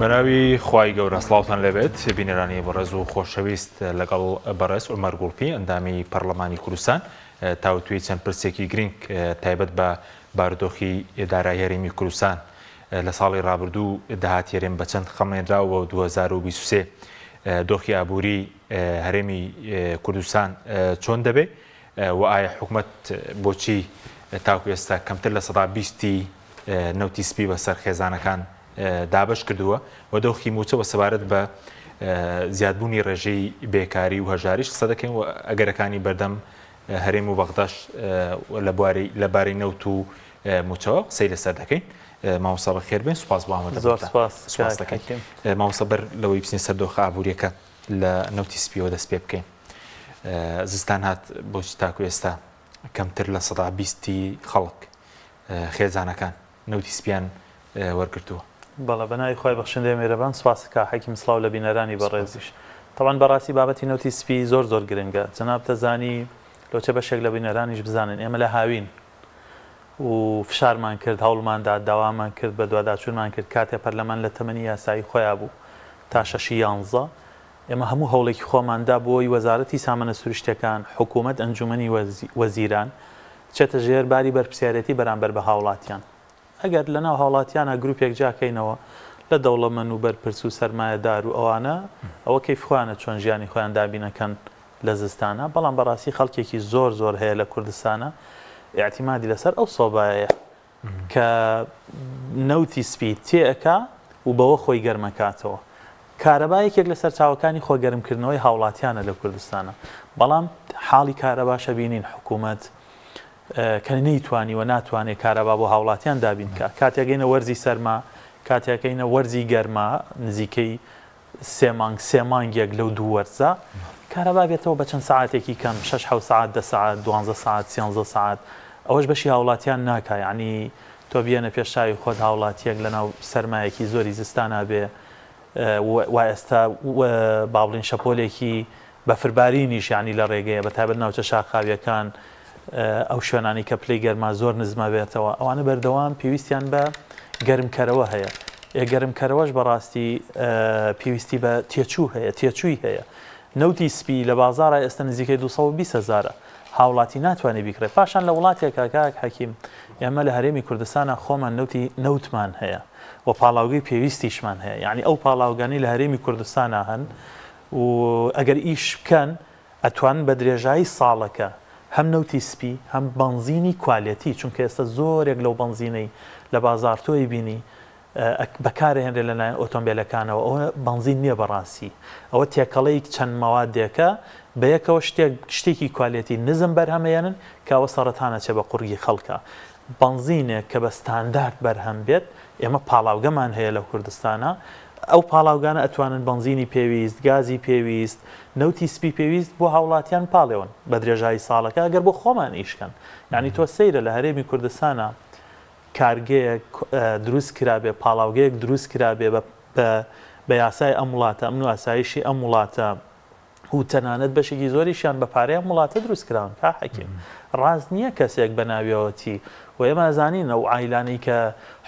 بەناوی خوای گەورە سڵاوتان لەبێت بینەرانی بەڕێز و خۆشەویست لەگەڵ بەڕێز عومەر گوڵپی ئەندامی پەرلەمانی کوردستان تاوتوی چەند پرسێکی گرنگ تایبەت بە بارودۆخی دارایی هەرێمی کوردستان لە ساڵی ڕابردوو داهاتێرێن بە چەند خەمێنراوە 2023 دۆخی ئابووری هەرێمی کوردستان چۆن دەبێ و ئایا حکوومەت بۆچی تاوکو ئێستا کەمتر لە 20 نەوتی سپی بەسەر خێزانەکان دابش کردووە و دۆخی موچەوە سەبارەت بە زیادبوونی ڕێژەی بێکاری و هەژاریش قسە دەکەین و ئەگەرەکانی بەردەم هەرێم و بەغداش لەبارەی نەوت و موچەوە قسەی لەسەر دەکەین. مامۆستا بەخێر بێن، سوپاس بۆ ئامادەبوونتان دەکەین. مامۆستا بەر لەوەی بچین سەر دۆخە ئابووریەکە لە نەوتی سپیەوە دەست پێ بکەین. زستان هات بۆچی تاکو ئێستا کەمتر لە 120 خەڵک خێزانەکان نەوتی سپیان وەرگرتووە؟ بەڵێ بەناوی خۆی بەخشندەی میێرەبان، سوپاسکە حەکیم سڵاو لە بینەرانی بەڕێزیش. تەوان بەڕاستی بابەتی نەوتی سپی زۆر گرنگە. جەناب دەزانی لۆچە بەشێک لە بینەرانیش بزانن ئێمە لە هاوین و فشارمان کرد، هەوڵماندا داوامان کرد، بە دوواداچوونمان کرد کاتێ پەرلەمان لە تەمەنی یاسایی خۆیان بوو تا 6/11 ئێمە هەموو هەوڵێکی خۆماندا بۆی وەزارەتی سامانە سروشتیەکان، حکوومەت، ئەنجومەنی وەزیران چێتە ژێر باری بەرپرسیارەتی بەرامبەر بە هاوڵاتیان. ئەگەر لەناو هاوڵاتیانە گروپێک جاکەینەوە لە دەوڵەمەند و بەرپرس و سەرمایەدار و ئەوانە ئەوە کەیفخواانە چۆن ژیانی خۆیان دابینەکەن لە زستانە، بەڵام بەڕاستی خەڵکێکی زۆر هەیە لە کوردستانە ئاعتیمادی لەسەر ئەو سۆبایە کە نەوتی سپی تێئەکا و بەوە خۆی گەرمەکاتەوە. کارەبایەکێک لە سەرچاوەکانی خۆگەرمکردنەوەی هاوڵاتیانە لە کوردستانە، بەڵام حاڵی کارەباشە بینین حکوومەت کە نەیتوانی و ناتوانێت کارەبا بۆ هاوڵاتیان دابینکە. کاتێکگەینە وەرزی سەرما، کاتێکەکەینە وەرزی گەرما نزیکەی سێ مانگێک لەو دوو وەرزە کارەبا بێتەوە بە چەند ساعاتێکی کەم 6 ساعت 10 ساعت 12 ساعت 13 ساعت، ئەوەش بەشی هاوڵاتیان ناکە. یعنی تۆ بێنە پێشاوی خۆت هاوڵاتیەک لەناو سەرمایەکی زۆری زستانە بێ و ئێستا باڵین شەپۆلێکی بەفربارینیش ینی لە ڕێگەیە بەتابەت ناوچە شاخاویەکان ئەو شوێنانی کە پلەی گەرما زۆر نزمە بێتەوە، ئەوانە بەردەوام پێویستیان بە گەرمکەرەوە هەیە. گەرمکەرەوەش بەڕاستی پێویستی بە تێچووی هەیە. نەوتی سپی لە بازارە ئێستا نزیکەی 220,000 هاوڵاتی ناتوانێت بیکڕێت. پاشان لە وڵاتێکە کاک حەکیم ئێمە لە هەرێمی کوردستانە خۆمان نەوتمان هەیە و پاڵاوگەی پێویستیشمان هەیە. یعنی ئەو پاڵاوگانی لە هەرێمی کوردستانە هەن و ئەگەر ئیش بکەن ئەتوانن بە درێژایی ساڵەکە هەم نەوتی سپی هەم بەنزینی کوالێتی، چونکە ئێستا زۆرێک لەو بەنزینەی لە بازار تۆی بینی بەکارهێنرێت لەلایەن ئۆتۆمبیلەکانەوە، ئەوە بەنزین نییە بەڕاستی، ئەوە تێکەڵەیەک چەند مەوادێکە بە یەکەوە شتێکی کوالێتی نزم بەرهەمێنن کەوە سەرەتانە چێ بە قوڕگی خەڵکە. بەنزینێک کە بە ستاندارد بەرهەم بێت ئێمە پاڵاوگەمان هەیە لە کوردستانە، ئەو پاڵاوگانە ئەتوانن بەنزینی پێویست، گازی پێویست، نەوتی سپی پێویست بۆ هاوڵاتیان پاڵێون بە درێژایی ساڵەکە ئەگەر بۆ خۆمان ئیشکەن. یعنی تۆ سەیرە لە هەرێمی کوردستانە کارگەیەک دروست کرابێ، پاڵاوگەیەک دروست کرابێ بە یاسای ئەم وڵاتە، ئەمن و ئاسایشی ئەم وڵاتە و تەنانەت بەشێکی زۆریشیان بە پارەی ئەم وڵاتە دروست کراون. کا حەکیم ڕاست نییە کەسێک بە ناویەوەتی و ئێمە زانین ئەو ئایلانەی کە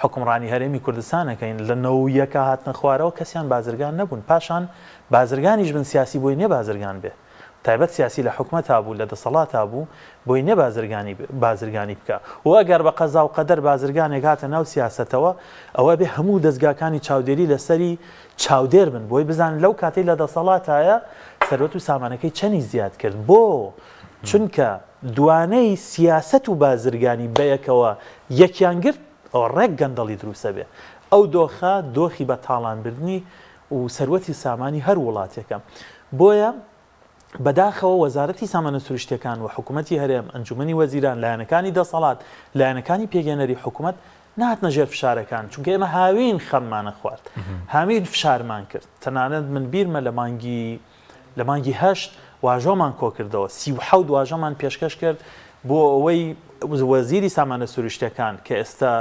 حکومڕانی هەرێمی کوردستانەکەین لە 90 هاتنە خوارەوە کەسیان بازرگان نەبوون، پاشان بازرگانیش بن سیاسی بۆی نێ بازرگان بێ، تایبەت سیاسی لە حکومەت هابوو لە دەسەڵات هابوو بۆی نێ بازرگانی بکە. و ئەگەر بە قەزا و قەدەر بازرگانێک هاتە ناو سیاسەتەوە ئەوە بێ هەموو دەستگاکانی چاودێری لەسەری چاودێر بن بۆی بزانن لەو کاتەی لە دەسەڵاتایە سەرۆت و سامانەکەی چەندی زیاد کرد. بۆ چونکە دوانەی سیاست و بازرگانی بەیەکەوە یەکیان گرت ئەو ڕێک گەندەڵی دروستە بێ. ئەو دۆخە دۆخی بە تاڵانبردنی و سەروەتی سامانی هەر وڵاتێکە. بۆیە بەداخەوە وەزارەتی سامانە سروشتیەکان و حکوومەتی هەرێم، ئەنجومەنی وەزیران، لایەنەکانی دەسەڵات، لایەنەکانی پێگەنەری حکوومەت نهاتنە ژێر فشارەکان، چونکە ئێمە هاوین خەممانە خوارد، هاوین فشارمان کرد. تەنانەت من بیرمە لە مانگی 8 واژۆمان کۆ کردەوە، 37 واژۆمان پێشکەش کرد بۆ ئەوەی وەزیری سامانە سروشتیەکان کە ئێستا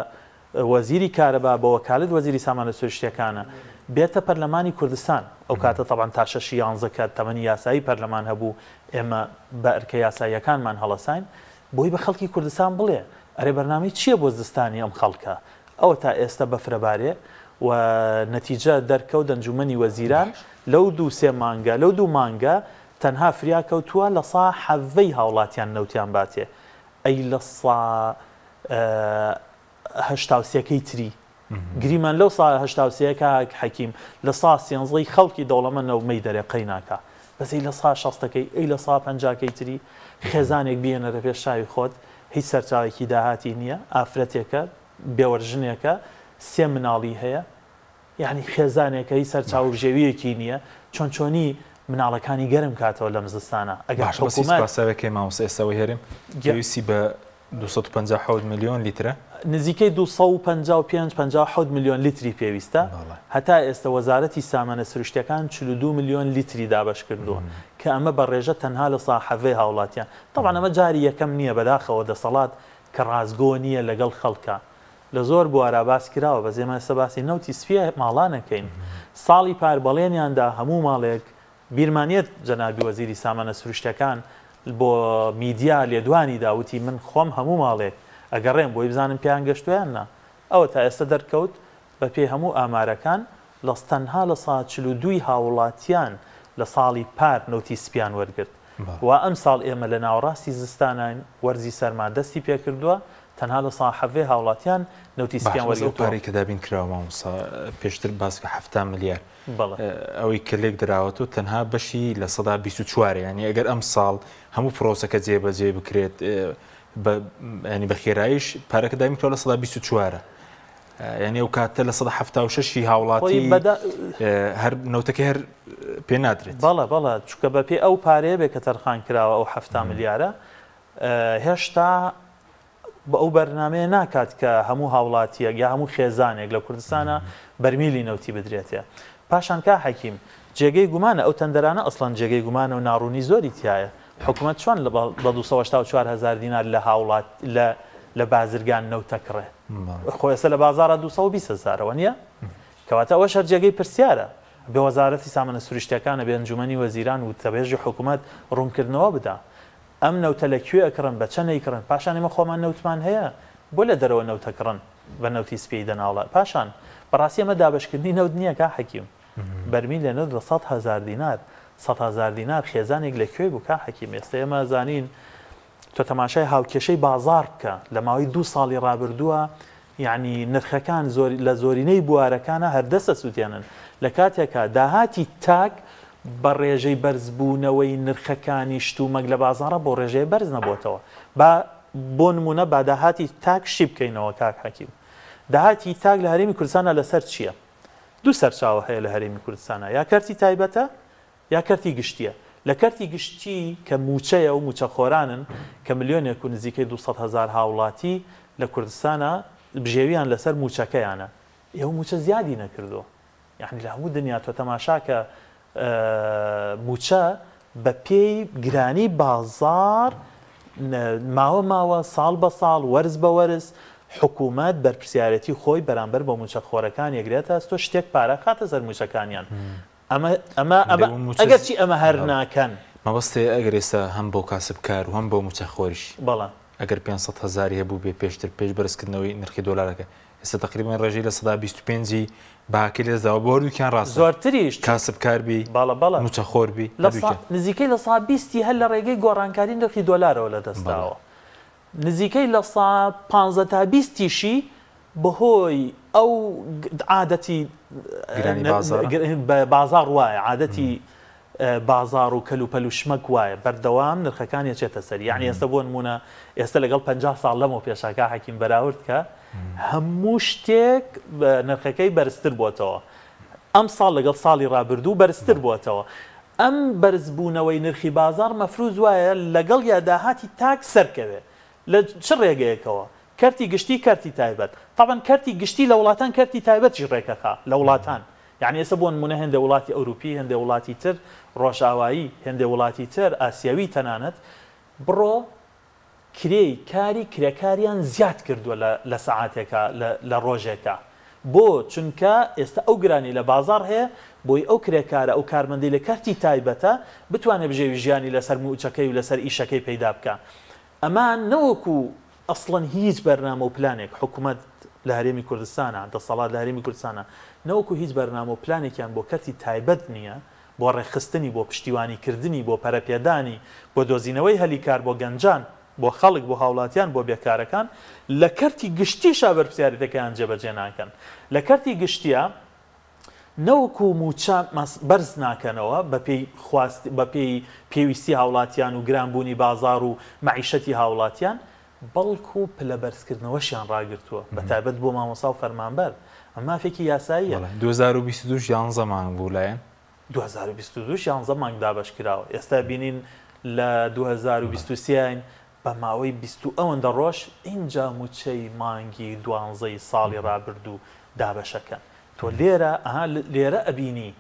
وەزیری کارەبا بە وەکالەت وەزیری سامانە سروشتیەکانە بێتە پەرلەمانی کوردستان. ئەو کاتە تەبان تا 6/11 کە تەمەنی یاسایی پەرلەمان هەبوو ئێمە بە ئەرکە یاساییەکانمان هەڵەساین بۆی بە خەڵکی کوردستان بڵێ ئەرێ بەرنامەی چییە بۆ زستانی ئەم خەڵکە، ئەوە تا ئێستا بەفرەبارێ و نەتیجە دەرکەوت ئەنجومەنی وەزیران لەو دوو مانگە تەنها فریا کەوتووە لە سا حەڤەی هاوڵاتیان نەوتیان باتێ ئەی لە سا هەشتاوسەکەی تری گریمان لەو سا هەشتاوسەیەکە حەکیم لە سا سێنزەی خەڵکی دەوڵەمەندەومەی دەرێقەی ناکە بەسەی لە سا شەستەکەی ئەی لە سا پەنجاکەی تری خێزانێک بێنەرە پێش شاوی خۆت هیچ سەرچاوێکی داهاتی نییە ئافرەتێکە بێوەرژنێکە سێ مناڵی هەیە یعنی خێزانێکە هی سەرچاو بژێویەکی نییە چۆنی مناڵەکانی گەرم کاتەوە لەم زستانە ئەگەر حکوومەتساوەکەی مامۆستا ئێستاەوەی هەرێم گەویستی بە 257 میلیۆن لیترە نزیکەی 255 میلیۆن لیتری پێویستە هەتا ئێستا وەزارەتی سامانە سروشتیەکان 42 میلیۆن لیتری دابش کردووە کە ئەمە بە ڕێژە تەنها لە ساحەڤەی هاوڵاتیان طبعا ئەمە جاری یەکەم نییە بەداخەوە دەسەڵات کە ڕازگۆ نییە لەگەڵ خەڵکە لە زۆر بوارە باس کراوە بە زێمە ئێستا باسی نەوتی سپیە ماڵانەکەین ساڵی پاربەڵێنیاندا هەموو ماڵێک بیرمانیت جەنابی وەزیری سامانە سروشتیەکان بۆ میدیا لێدوانی داوتی من خۆم هەموو ماڵێک ئەگەڕێم بۆی بزانم پیان گەشتویان نا ئەوە تا ئێستا دەرکەوت بە پێی هەموو ئامارەکان لە تەنها لە 42 هاوڵاتیان لە ساڵی پار نەوتی سپیان وەرگرت و ئەم ساڵ ئێمە لە ناوەڕاستی زستانان وەرزی سەرما دەستی پێ کردووە تەنها لە ساحەڤێ هاوڵاتیان نەوتی سپیان وەرگرت پارەی کە دابین کراوە مامۆستا پێشتر باسکە 7 ملیار ئەوەی کلێک دراوەتەوە تەنها بەشی لە 124 ینی ئەگەر ئەم ساڵ هەموو پرۆسەکە جێبەجێ بکرێت ینی بە خێراییش پارەکە دایم کراوە لە 124 ینی ئەو کاتە لە 176 هاوڵاتی هەر نەوتەکە هەر پێ نادرێت بەڵە چکە بە پێ ئەو پارەیە بێ کە تەرخان کراوە ئەو 7 ملیارە هێشتا بە ئەو بەرنمەیە ناکات کە هەموو هاوڵاتیە یا هەموو خێزانێک لە کوردستانە بەرمیلی نەوتی بدرێتێ پاشان کا حەکیم جێگەی گومانە ئەو تەندەرانە ئەسڵەن جێگەی گومانە و ناڕوونی زۆری تایە حکوومەت چۆن بە 274 دینار لە هاوڵات لە بازرگان نەوتەکڕێ خۆی ئێستا لە بازارە 220,000ەوە نییە کەواتە ئەوە شەر جێگەی پرسیارە بێ وەزارەتی سامانە سروشتیەکانە بێ ئەنجومەنی وەزیران و تەبێژی حکوومەت ڕوونکردنەوە بدا ئەم نەوتە لەکوێ ئەکڕن بە چەند ئەیکڕن پاشان ئێمە خۆمان نەوتمان هەیە بۆ لە دەرەوە نەوتەکڕن بە نەوتی سپی دەناوڵات پاشان بەڕاستی ئەمە دابشکردنی نەوت نییە کا حەکیم بەرمیل لە نەوت 100,000 دینار 100,000 دینار خێزانێک لەکوێ بوو کا حەکیم ئێستا ئێمە زانین تۆ تەماشای هاوکێشەی بازار بکە لە ماوەی 2 ساڵی ڕابردووە یعنی نرخەکان لە زۆرینەی بوارەکانە هەردەستە سووتێنن لە کاتێکە داهاتی تاک بە ڕێژەی بەرزبوونەوەی نرخەکانی شتومەک لە بازارە بۆ ڕێژەیە بەرز نەبووتەوە بۆ نمونە با داهاتی تاک شی بکەینەوە کاک حەکیم داهاتی تاک لە هەرێمی کوردستانە لەسەر چییە؟ دوو سەرچاوە هەیە لە هەرێمی کوردستانە یا کەرتی تایبەتە یا کەرتی گشتیە لە کەرتی گشتی کە موچەیە و موچەخۆرانن کە ملیۆنێک و نزیکەی 200,000 هاوڵاتی لە کوردستانە بژێویان لەسەر موچەکەیانە ئێوە موچە زیادی نەکردو یعنی لە هەموو دنیا تۆ تەماشاکە موچە بە پێی گرانی بازار ماوە ساڵ بە ساڵ وەرز بە وەرز حکوومەت بەرپرسیارەتی خۆی بەرامبەر بە موچەخۆرەکان یەکرێتە تۆ شتێک پارە خاتە سەر موچەکانیان ئەگەر چی ئەمە هەر ناکەن مەبەستێ ئەگەر ئێستا هەم بۆ کاسبکار و هەم بۆ موچەخۆریش بەڵام ئەگەر 500,000 هەبوو بێ پێشتر پێش بەرزکردنەوەی نرخی دۆلارەکە ئێستا تقریبان ڕێژەی لە 125 باکی لێزداوە بۆ دووکیان ڕاست زۆرتریش کاسبکاربی بەڵە موچەخۆربی نزیکەی لە 120 هەر لە ڕێگەی گۆڕانکاری نرخی دۆلارەوە لە دەستاوە نزیکەی لە 150 تا 20 بەهۆی ئەو عادەتی بازار وایە عادەتی بازار و کەلوپەل و شمەک وایە بەردەوام نرخەکان یەچێتە سەر یعنی ئێستا بۆ نمونە ئێستا لەگەڵ 50 ساڵ لەمەوە پێشاکە حەکیم بەراورد کە هەموو شتێک نرخەکەی بەرزتر بۆتەوە ئەم ساڵ لەگەڵ ساڵی ڕابردوو بەرزتر بۆتەوە ئەم بەرزبوونەوەی نرخی بازار مەفروض وایە لەگەڵ یاداهاتی تاک سەرکەوێ لە چ ڕێگەیەکەوە کەرتی گشتی کەرتی تایبەت طبعا کەرتی گشتی لە وڵاتان کەرتی تایبەتی ڕێکەکە لە وڵاتان یعنی ئێستا بۆ نمونە هێندە وڵاتی ئەوروپی هێندە وڵاتی تر ڕۆژاوایی هێندە وڵاتی تر ئاسیاوی تەنانەت بڕۆ کرێی کاری کرێکاریان زیاد کردووە لە سەعاتێکە لە ڕۆژێکە بۆ چونکە ئێستا ئەو گرانی لە بازار هەیە بۆی ئەو کرێکارە ئەو کارمەندی لە کەرتی تایبەتە بتوانێت بژێوی ژیانی لەسەر موچەکەی و لەسەر ئیشەکەی پەیدا بکە ئەمان نەوەکو ئەسڵەن هیچ بەرنامە و پلانێک حکوومەت لە هەرێمی کوردستانە دەسەڵات لە هەرێمی کوردستانە نەوەکو هیچ بەرنامە و پلانێکیان بۆ کەرتی تایبەت نییە بۆ ڕێخستنی بۆ پشتیوانیکردنی بۆ پەرەپێدانی بۆ دۆزینەوەی هەلیکار بۆ گەنجان بۆ خەڵک بۆ هاوڵاتیان بۆ بێکارەکان لە کەرتی گشتیشا بەرپرسیارەتەکەیان جێبەجێ ناکەن لە کەرتی گشتیە نەوەکو موچە بەرز ناکەنەوە بە پێی پێویستی هاوڵاتیان و گرانبوونی بازار و معیشەتی هاوڵاتیان بەڵکو پلە بەرزکردنەوەشیان ڕاگرتووە بە تایبەت بۆ مامۆستا و فەرمانبەر ئەمە مافێکی یاساییە 2022 11 مانگ بوو لایەن 2022 11 مانگ دابش کراوە ئێستا بینین لە 2023 بە ماوەی 20 ئەوەندە ڕۆژ اینجا موچەی مانگی 12 ساڵی ڕابردوو دابەشەکەن تۆ لێرە ئەبینی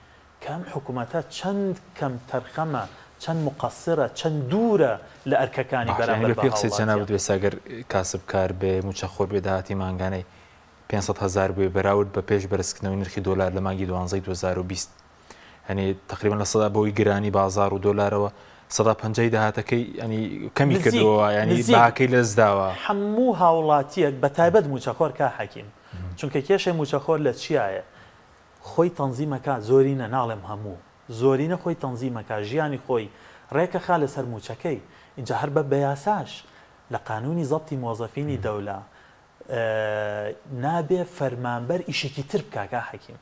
کەم حکوومەتە چەند کەم تەرخەمە چەند مقصرە چەند دوورە لە ئەرکەکانی بەرامبەر بە هاوڵاتیان بێ ساگەر کاسبکار بێ موچەخۆر بێ داهاتی مانگانەی 500,000 بێ بەراورد بە پێش بەرزکردنەوەی نرخی دۆلار لە مانگی 12 2020 هەنی تقریبا لە سەدا بۆی گرانی بازار و دۆلارەوە 150 داهاتەکەی ینی کەمی کردەوە ینی باکەی لەزداوە هەموو هاوڵاتیەک بە تایبەت موچەخۆر کا حەکیم چونکە کێشەی موچەخۆر لە چیایە خۆی تەنزیمەکە زۆرینە ناڵێم هەموو زۆرینە خۆی تەنزیمەکە ژیانی خۆی ڕێکە خا لەسەر موچەکەی اینجا هەر بە بەیاساش لە قانونی زەبتی مۆزەفینی دەولا نابێ فەرمانبەر ئیشێکی تر بکاکە حەکیم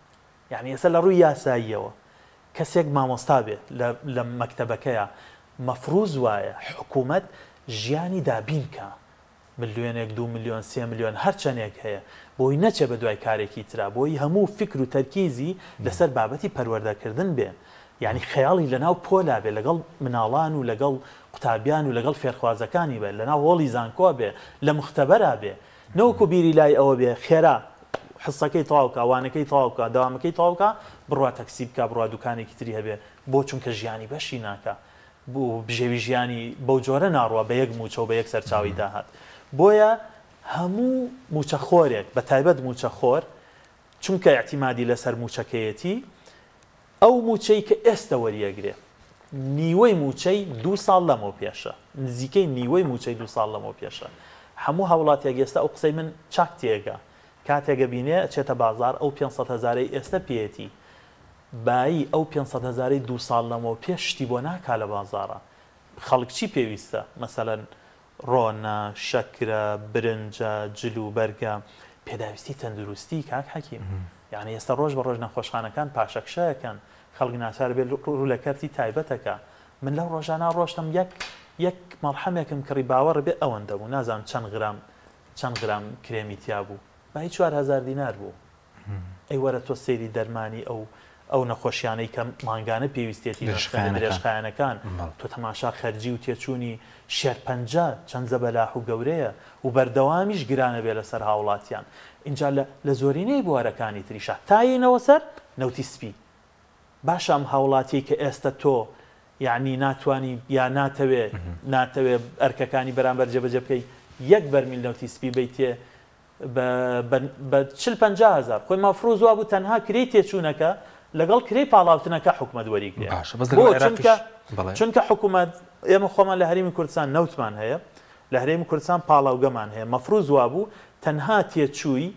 یعنی ئێستا لە ڕووی یاساییەوە کەسێک مامۆستا بێت لە مەکتەبەکەیە مەفروض وایە حکوومەت ژیانی دابینکە ملیۆنێک 2 میلیۆن 3 میلیۆن هەر چەندێک هەیە بۆی نەچێ بە دوای کارێکی ترا بۆی هەموو فکر و تەرکیزی لەسەر بابەتی پەروەردەکردن بێ یعنی خەیاڵی لەناو پۆلا بێ لەگەڵ مناڵان و لەگەڵ قوتابیان و لەگەڵ فێرخوازەکانی بێ لەناو هۆڵی زانکۆ بێ لە مختەبەرا بێ نەوەکو بیری لای ئەوە بێ خێرا حسەکەی تەواوکە وانەکەی تەواوکە داوامەکەی تەواوکە بڕوا تەکسی بکە بڕوا دوکانێکی تری هەبێ بۆ چونکە ژیانی بەشی ناکە بۆ بژێوی ژیانی بەو جۆرە ناڕوە بە یەک موچە و بە یەک سەرچاوی داهات بۆیە هەموو موچەخۆرێک بە تایبەت موچەخۆر چونکە اعتیمادی لەسەر موچەکەیەتی ئەو موچەی کە ئێستا وەریەگرێ نیوەی موچەی 2 ساڵ لەمەوە پێشە نزیکەی نیوەی موچەی 2 ساڵ لەمەوە پێشە هەموو هاوڵاتیەک ئێستا ئەو قسەی من چاک تێگە کاتێکە بینێ ئەچێتە بازار ئەو 500,000 ئێستا پێێتی بایی ئەو 500,000 2 ساڵ لەمەوە پێش شتی بۆ ناکا لە بازارە خەڵک چی پێویستە مەسەلەن ڕۆنە شەکرە برنجە جلو بەرگە پێداویستی تەندروستی کاک حەکیم یعنی ئێستا ڕۆژ بە ڕۆژ نەخۆشخانەکان پاشەکشەکەن خەڵک ناچار بێت ڕوو لە کەرتی تایبەتەکە من لەو ڕۆژانە ڕۆشتم یەک مەڵحەمێکم کڕی باوەڕ بێ ئەوەندە بوو نازانم چەند گرام کرێمی تیا بوو بای 4,000 دینار بوو ئەی وەرە تۆ سەیری دەرمانی ئەو نەخۆشیانەی کە مانگانە پێویستێتی درێژخایەنەکان تۆ تەماشا خەرجی و تێچوونی شێرپەنجە چەند زەبەلاح و گەورەیە و بەردەوامیش گرانە بێ لەسەر هاوڵاتیان اینجا لە زۆرینەی بوارەکانی تریشە تاینەوە سەر نەوتی سپی باشە ئەم هاوڵاتی کە ئێستا تۆ یعنی ناتوانی یا ناتەوێ ئەرکەکانی بەرامبەر جێبەجێ بکەی 1 بەرمیل نەوتی سپی بیتێ بە 40-50,000 خۆی مافروض وا بوو تەنها کرێی تێچوونەکە لەگەڵ کرێی پاڵاوتنەکە حکومەت وەریگرێ چونکە حکومەت ئێمە خۆمان لە هەرێمی کوردستان نەوتمان هەیە لە هەرێمی کوردستان پاڵاوگەمان هەیە مەفروض وا بوو تەنها تێچووی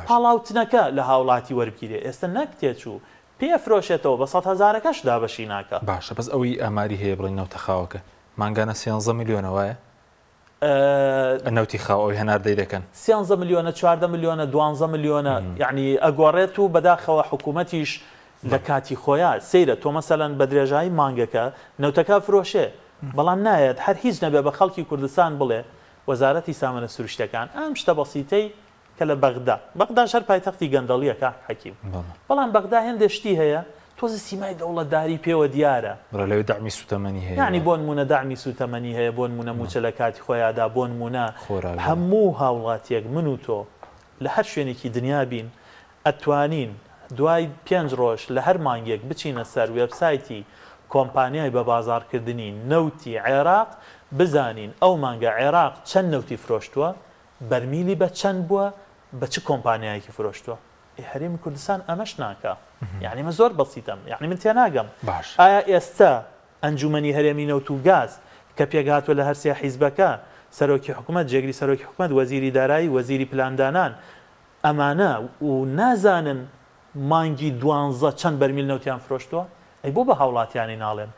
پاڵاوتنەکە لە هاوڵاتی وەرگیرێ ئێستا نەک تێچوو پێفرۆشێتەوە بە 100,000ەکەش دابەشی ناکە باشە بەس ئەوەی ئەماری هەیە بڵین نەوتەخاوەکە مانگانە 13 میلیۆنە وایە نەوتی خاوەوەی هەناردەی دەکەن 13 میلیۆنە 14 میلیۆنە 12 میلیۆنە یعنی ئەگۆڕێت و بەداخەوە حکوومەتیش لە کاتی خۆیان سەیرە تۆ مەسەلەن بە درێژایی مانگەکە نەوتەکە فرۆشێ بەڵام نایەت هەر هیچ نەبێ بە خەڵکی کوردستان بڵێ وەزارەتی سامانە سروشتەکان ئەم شتە بەسیتەی کە لە بەغدا شەر پایتەختی گەندەڵیە کاک حەکیم بەڵام بەغدا هێندێک شتی هەیە تۆزە سیمای دەوڵەتداری پێوە دیارە لەوێ دامی سوتەمەنی هەیە یعنی بۆ نمونە دامی سوتەمەنی هەیە بۆ نمونە موچە لە کاتی خۆیادا بۆ نمونە هەموو هاوڵاتیەک من و تۆ لە هەر شوێنێکی دنیا بین ئەتوانین دوای 5 ڕۆژ لە هەر مانگێک بچینە سەر وێبسایتی کۆمپانیای بە بازارکردنی نەوتی عێراق بزانین ئەو مانگە عێراق چەند نەوتی فرۆشتووە بەرمیلی بە چەند بووە بە چ کۆمپانیایەکی فرۆشتووە هەرێمی کوردستان ئەمەش ناکە یعنی مە زۆر بەسیتم یعنی من تێناگەم ئایا ئێستا ئەنجومەنی هەرێمی نەوت و گاز کە پێگاتوە لە هەرسێ حیزبەکە سەرۆکی حکوومەت جێگری سەرۆکی حکوومەت وەزیری دارایی وەزیری پلاندانان ئەمانە و نازانن مانگی 12 چەند بەرمیل نەوتیان فرۆشتووە ئەی بۆ بە هاوڵاتیانی ناڵێن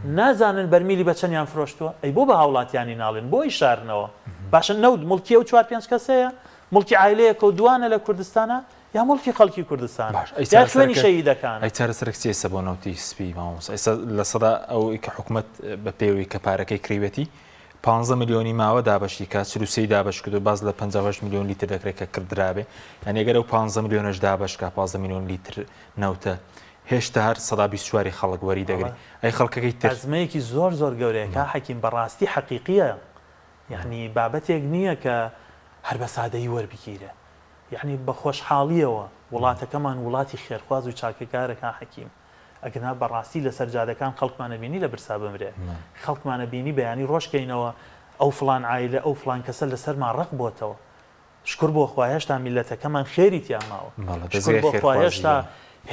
نازانن بەرمیلی بە چەندیان فرۆشتووە ئەی بۆ بە هاوڵاتیانی ناڵێن بۆی شارنەوە باشە نەوت مڵکی ئەو 4-5 کەسەیە مڵکی عایلەیەکە و دوانە لە کوردستانە یا مڵکی خەڵکی کوردستان یا خوێنی شەهیدەکان ئەی چارەسەرێک چێسە بۆ نەوتی سپی مامۆستا ئێستا لە سەدا ئەوەی کە حکوومەت بە پێوەی کە پارەکەی کڕیوەتی 15 میلیۆنی ماوە دابەشی کات 33 دابش کردو باز لە 58 میلیۆن لیتر دەکرێت کە کردرابێ یعنی ئەگەر ئەو 15 میلیۆنەش دابشکە 15 میلیۆن لیتر نەوتە هێشتا هەر 124 خەڵک وەری دەگری ئەی خەڵکەکەی تر ئەزمەیەکی زۆر گەورەیە کا حەکیم بەڕاستی حەقیقیە یعنی بابەتێک نییە کە هەر بە سادەیی وەربگیرە یعنی بە خۆشحاڵیەوە وڵاتەکەمان وڵاتی خێرخواز و چاکەکارەکە حەکیم ئەگەنا بەڕاستی لە سەرجادەکان خەڵکمانە بینی لە برسا بمرێ خەڵکمانە بینی بەیانی ڕۆژکەینەوە ئەو فلان عایلە ئەو فلان کەسە لەسەرمان ڕق بۆتەوە شکر بۆ خوا هێشتا میلەتەکەمان خێری تیاماوە شکر بۆ خوا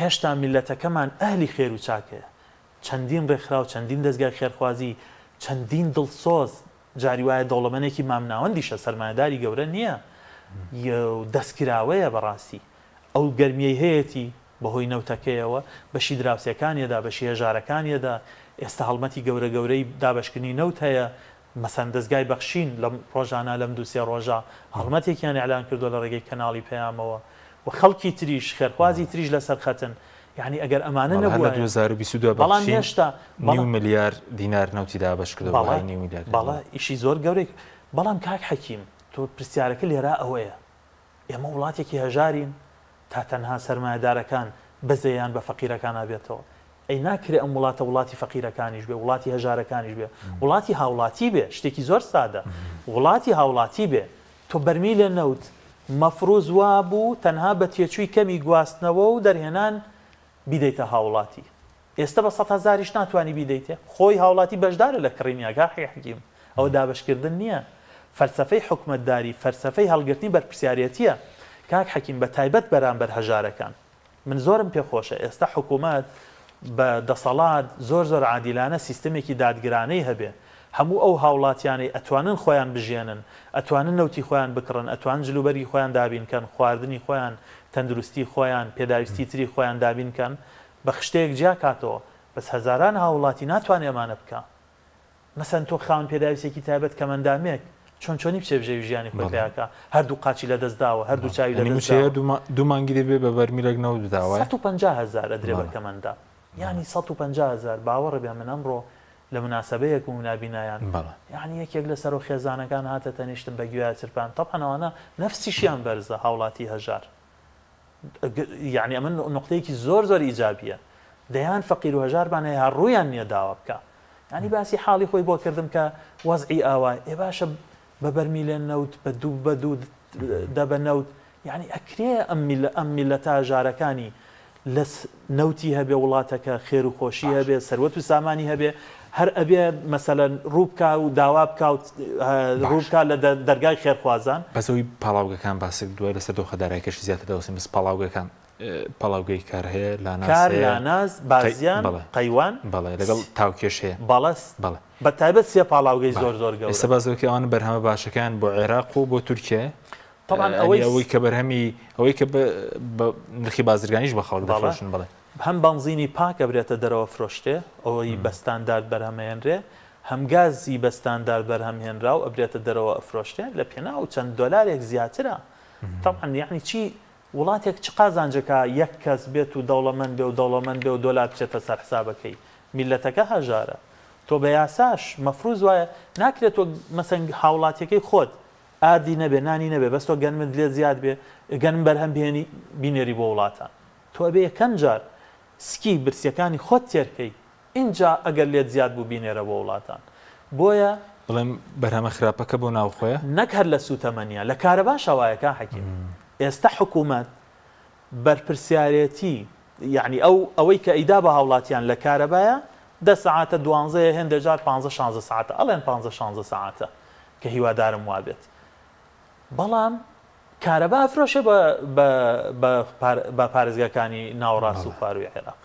هێشتا میلەتەکەمان ئەهلی خێر و چاکەیە چەندین ڕێکخرا و چەندین دەستگای خێرخوازی چەندین دڵسۆز جاری وایە دەوڵەمەندێکی مامناوەندیشە سەرمایه‌داری گەورە نییە دەستکراوەیە بەڕاستی ئەو گەرمیەی هەیەی بەهۆی نەوتەکەیەوە بەشی دراوسەکانیەدا بەشی هێژارەکانیەدا ئێستا هەڵمەتی گەورەی دابشکردنی نەوت هەیە مەسەن دەستگای بەخشین لەم ڕۆژانە لەم دووسێ ڕۆژە هەڵمەتێکیان ئەعلان کردو لە ڕێگەی کەناڵی پەیامەوە و خەڵکی تریش خێرخوازی تریش لەسەر خەتن یعنی ئەگەر ئەمانە نەبووە 2022 بەڵام هێشتا نیو میلیارد دینار نەوتی دابش کردو بەڵا ئیشی زۆر گەورەی بەڵام کاک حەکیم تۆ پرسیارەکە لێرا ئەوەیە ئێمە وڵاتێکی هەژارین تا تەنها سەرمایه‌دارەکان بەزەیان بە فەقیرەکان نابێتەوە ئەی ناکرێ ئەم وڵاتە وڵاتی فەقیرەکانیش بێ وڵاتی هەژارەکانیش بێ وڵاتی هاوڵاتی بێ شتێکی زۆر سادە وڵاتی هاوڵاتی بێ تۆ بەرمیلە نەوت مەفروض وا بوو تەنها بە تێچووی کەمی گواستنەوە و دەرهێنان بیدەیتە هاوڵاتی ئێستا بە 100,000یش ناتوانانی بیدەیتێ خۆی هاوڵاتی بەشدارە لە کڕینیاگا حەکیم ئەوە دابشکردن نییە فەلسەفەی حکومەتداری فەلسەفەی هەڵگرتنی بەرپرسیارەتیە کاک حەکیم بە تایبەت بەرامبەر هەژارەکان من زۆرم پێخۆشە ئێستا حکوومەت بە دەسەڵات زۆر عادیلانە سیستمێکی دادگرانەی هەبێ هەموو ئەو هاوڵاتیانەی ئەتوانن خۆیان بژێنن ئەتوانن نەوتی خۆیان بکڕن ئەتوان جلوبەری خۆیان دابینکەن خواردنی خۆیان تەندروستی خۆیان پێداویستی تری خۆیان دابینکەن بە خشتەیەک جیا کاتەوە بەس هەزاران هاوڵاتی ناتوانێت ئەمانە بکە مەسەن تۆ خاون پێداویستێکی تایبەت کەمەندامێک چۆنی پێبژێوی ژیانی خۆی پێیاکە هەردوو قاچی لە دەستداوە هەردوو چاوی لە دوو مانگی دەبێ بە بەرمیلێک نەوت داوە 150,000 ئەدرێ بەکەمەندا یعنی 150,000 باوەڕە بێ من ئەمڕۆ لە مناسبەیەک و منابینایان یعنی یەکێک لە سەر و خێزانەکان هاتە تەنیشتن بە گوێیە چرپان تەپەنەوەنە نەفسیشیان بەرزە هاوڵاتی هەژار یعنی ئەمە نقطەیەکی زۆر ئیجابیە دەیان فەقیر و هەژاربان هەیە ڕوویان نییە داوا بکە ینی باسی حاڵی خۆی بۆ کردم کە وەزعی ئاوای ێ باشە بە بەرمیلێن نەوت بە دوو دەبە نەوت یعنی ئەکرێ ئەم میلەتە هەژارەکانی لە نەوتی هەبێ وڵاتەکە خێر و خۆشی هەبێ سەروەت و سامانی هەبێ هەر ئەبێ مەسەلەن ڕووبکە و داوا بکە ڕووبکە لە دەرگای خێرخوازان بەسەوەی پاڵاوگەکان باسی دوای لەسەر دۆخەدارایکەش زیاتر دەوسین بس پاڵاوگەکان پاڵاوگەی کار هەیە لاناز بازیان قەیوان بەڵێ لەگەڵ تاوکێش هەیە بەڵست بە تایبەت سێ پاڵاوگەی زۆر گەورە ئێستا بازەوەکە ئەوان بەرهەمە باشەکان بۆ عێراق و بۆ تورکیا طبعاً ئەوەی کە بەرهەمی ئەوەی کە نرخی بازرگانیش بە خەڵک دەفرۆشن بڵێ هەم بەنزینی پاکە برێتە دەرەوە فرۆشتێ ئەوەی بەستاندارد بەرهەمهێنرێ هەم گازی بەستاندارد بەرهەمهێنرا و ئەبرێتە دەرەوە ئەفرۆشتێ لە پێنا و چەند دۆلارێک زیاترە طبعاً یعنی چی وڵاتێک چ قازانجەکە یەک کەس بێت و دەوڵەمەند بێ و دەوڵەمەند بێ و دۆلار بچێتە سەر حسابەکەی میلەتەکە هەژارە تۆ بە یاساش مەفروض وایە ناکرێت تۆ مەسەن هاوڵاتیەکەی خۆت ئادی نەبێ نانی نەبێ بەس تۆ گەنمت لێ زیاد بێ گەنم بەرهەم بێنی بینێری بۆ وڵاتان تۆ ئەبێ یەکەم جار سکی برسیەکانی خۆت تێرکەی اینجا ئەگەر لێت زیاد بوو بینێرە بۆ وڵاتان بۆیە بڵێم بەرهەمە خراپەکە بۆ ناوخۆیە نەک هەر لە سوتەمەنیە لە کارەبا شەوایەکە حەکیم ئێستا حکوومەت بەرپرسیارەتی یعنی ئەوەی کە ئەیدا بە هاوڵاتیان لە کارەبایە 10 ساعتە 12 هێندە جار 15-16 ساعتە ئەڵێن 15-16 ساعتە کە هیوادارم وابێت بەڵام کارەبا ئەفرۆشێ بە پارێزگاکانی ناوەڕاست و فاروی عێراق